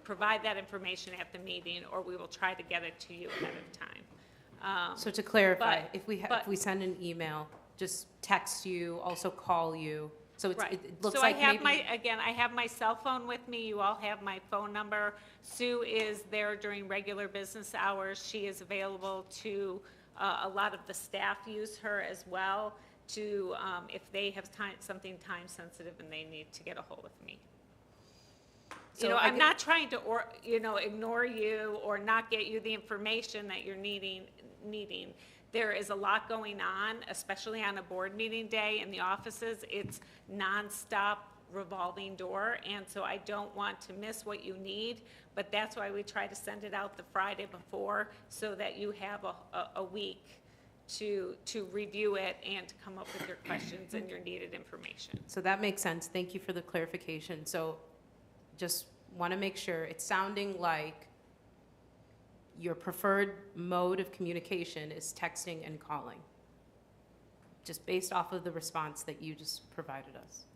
provide that information at the meeting, or we will try to get it to you ahead of time. So to clarify, but- if we send an email, just text you, also call you, so Right. it looks So like I have maybe. again, I have my cell phone with me. You all have my phone number. Sue is there during regular business hours. She is available to, a lot of the staff use her as well to, if they have something time sensitive and they need to get a hold of me. So I'm not trying to, ignore you or not get you the information that you're needing. There is a lot going on, especially on a board meeting day in the offices. It's nonstop revolving door, and so I don't want to miss what you need, but that's why we try to send it out the Friday before so that you have a week to review it and to come up with your questions and your needed information. So that makes sense. Thank you for the clarification. So just want to make sure, it's sounding like your preferred mode of communication is texting and calling, just based off of the response that you just provided us.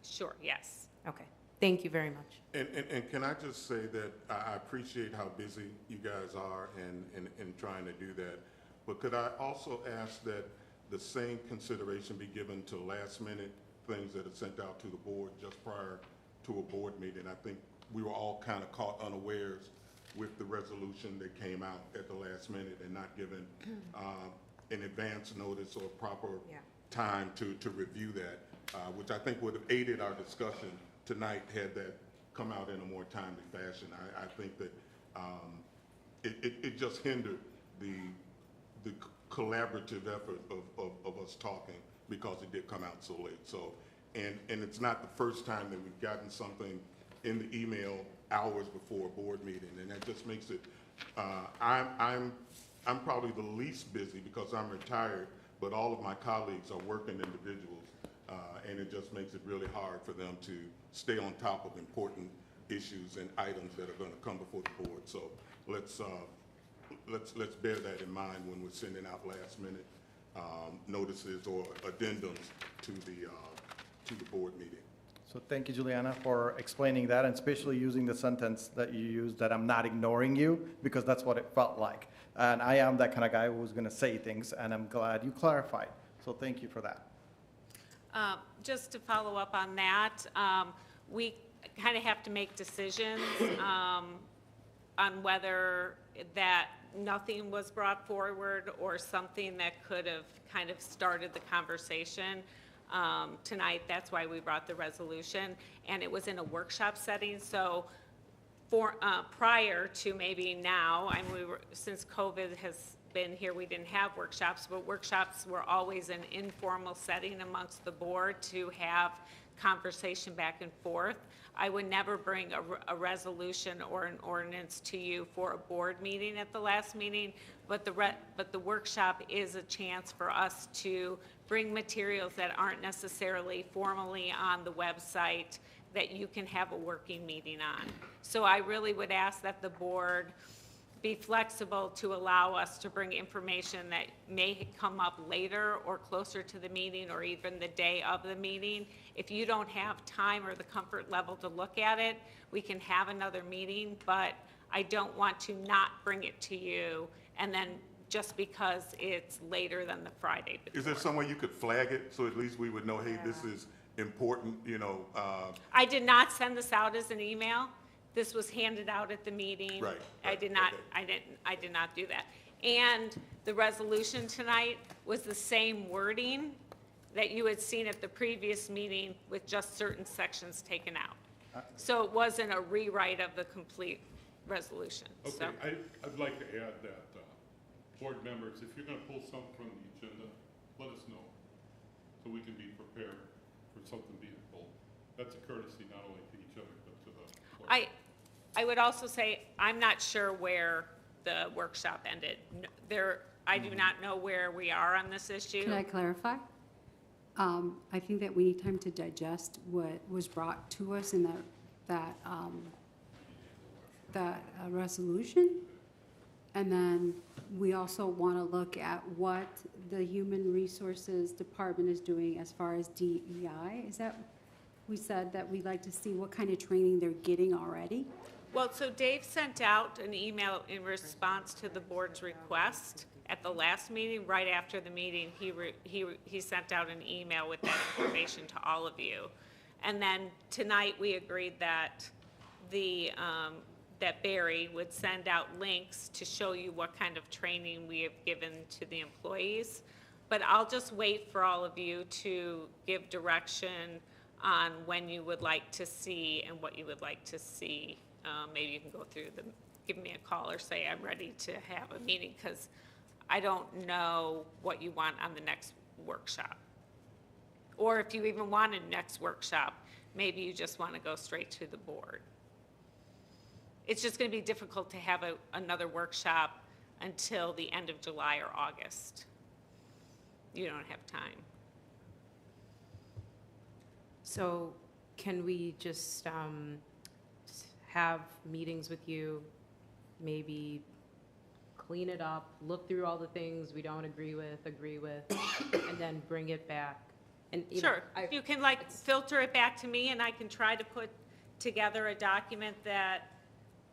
Sure, yes. Okay, thank you very much. And can I just say that I appreciate how busy you guys are in trying to do that. But could I also ask that the same consideration be given to last-minute things that are sent out to the board just prior to a board meeting? I think we were all kind of caught unawares with the resolution that came out at the last minute and not given an advance notice or proper time to review that, which I think would have aided our discussion tonight had that come out in a more timely fashion. I think that it just hindered the collaborative effort of us talking because it did come out so late. So, and it's not the first time that we've gotten something in the email hours before a board meeting, and that just makes it, I'm probably the least busy because I'm retired, but all of my colleagues are working individuals, and it just makes it really hard for them to stay on top of important issues and items that are going to come before the board. So let's bear that in mind when we're sending out last minute notices or addendums to the board meeting. So thank you, Juliana, for explaining that, and especially using the sentence that you used, that I'm not ignoring you, because that's what it felt like. And I am that kind of guy who's going to say things, and I'm glad you clarified. So thank you for that. Just to follow up on that, we kind of have to make decisions on whether that nothing was brought forward or something that could have kind of started the conversation. Tonight, that's why we brought the resolution, and it was in a workshop setting. So for prior to maybe now, I mean, since COVID has been here, we didn't have workshops, but workshops were always an informal setting amongst the board to have conversation back and forth. I would never bring a resolution or an ordinance to you for a board meeting at the last meeting, but the workshop is a chance for us to bring materials that aren't necessarily formally on the website that you can have a working meeting on. So I really would ask that the board be flexible to allow us to bring information that may come up later or closer to the meeting or even the day of the meeting. If you don't have time or the comfort level to look at it, we can have another meeting, but I don't want to not bring it to you and then just because it's later than the Friday before. Is there some way you could flag it so at least we would know, hey, this is important, you know? I did not send this out as an email. This was handed out at the meeting. Right. I did not do that. And the resolution tonight was the same wording that you had seen at the previous meeting with just certain sections taken out. So it wasn't a rewrite of the complete resolution. Okay, So. I'd like to add that, board members, if you're going to pull something from the agenda, let us know so we can be prepared for something being pulled. That's a courtesy not only to each other, but to the board. I would also say, I'm not sure where the workshop ended. I do not know where we are on this issue. Can I clarify? I think that we need time to digest what was brought to us in that resolution. And then we also want to look at what the Human Resources Department is doing as far as DEI. Is that, we said that we'd like to see what kind of training they're getting already? Well, so Dave sent out an email in response to the board's request at the last meeting. Right after the meeting, he sent out an email with that information to all of you. And then tonight, we agreed that that Barry would send out links to show you what kind of training we have given to the employees. But I'll just wait for all of you to give direction on when you would like to see and what you would like to see. Maybe you can go through give me a call or say I'm ready to have a meeting, because I don't know what you want on the next workshop. Or if you even want a next workshop, maybe you just want to go straight to the board. It's just going to be difficult to have another workshop until the end of July or August. You don't have time. So can we just have meetings with you, maybe clean it up, look through all the things we don't agree with, and then bring it back? And Sure. You can filter it back to me, and I can try to put together a document that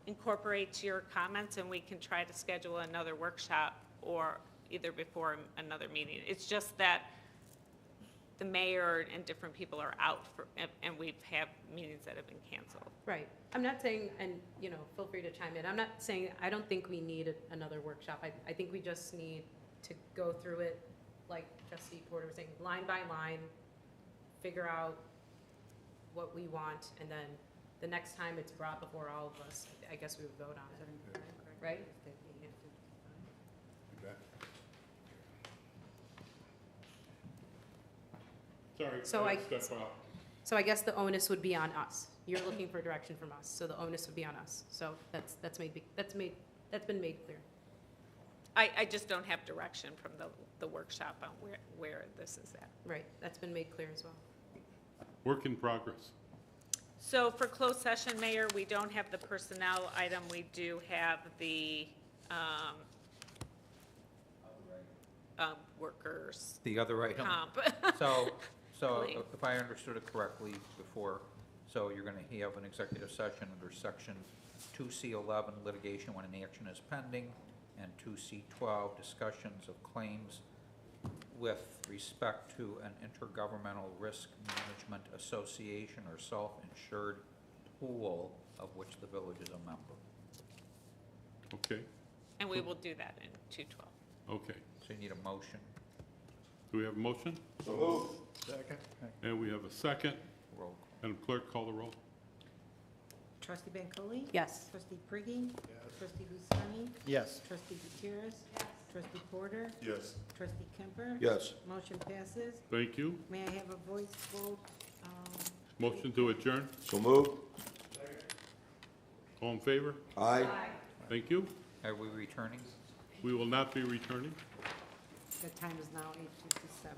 incorporates your comments, and we can try to schedule another workshop or either before another meeting. It's just that the mayor and different people are out for, and we've had meetings that have been canceled. Right. I'm not saying, and, you know, feel free to chime in. I'm not saying, I don't think we need another workshop. I think we just need to go through it, like Trustee Porter was saying, line by line, figure out what we want, and then the next time it's brought before all of us, I guess we would vote on it, right? You bet. Sorry, So I I- step out. So I guess the onus would be on us. You're looking for direction from us, so the onus would be on us. So that's been made clear. I just don't have direction from the workshop on where this is at. Right, that's been made clear as well. Work in progress. So for closed session, Mayor, we don't have the personnel item. We do have the workers' The other item. comp. So Claim. if I understood it correctly before, so you're going to have an executive session under section 2C11, litigation when an action is pending, and 2C12, discussions of claims with respect to an intergovernmental risk management association or self-insured pool of which the village is a member. Okay, And we will do that in 212. okay. So you need a motion. Do we have a motion? So moved. Second. And we have a second. Roll call. Madam Clerk, call the roll. Trustee Bancole? Yes. Trustee Priggy? Trustee Busani? Yes. Trustee Gutierrez? Trustee Porter? Yes. Trustee Kemper? Yes. Motion passes. Thank you. May I have a voice vote? Motion to adjourn. So moved. All in favor? Aye. Thank you. Are we returning? We will not be returning. The time is now 8:57.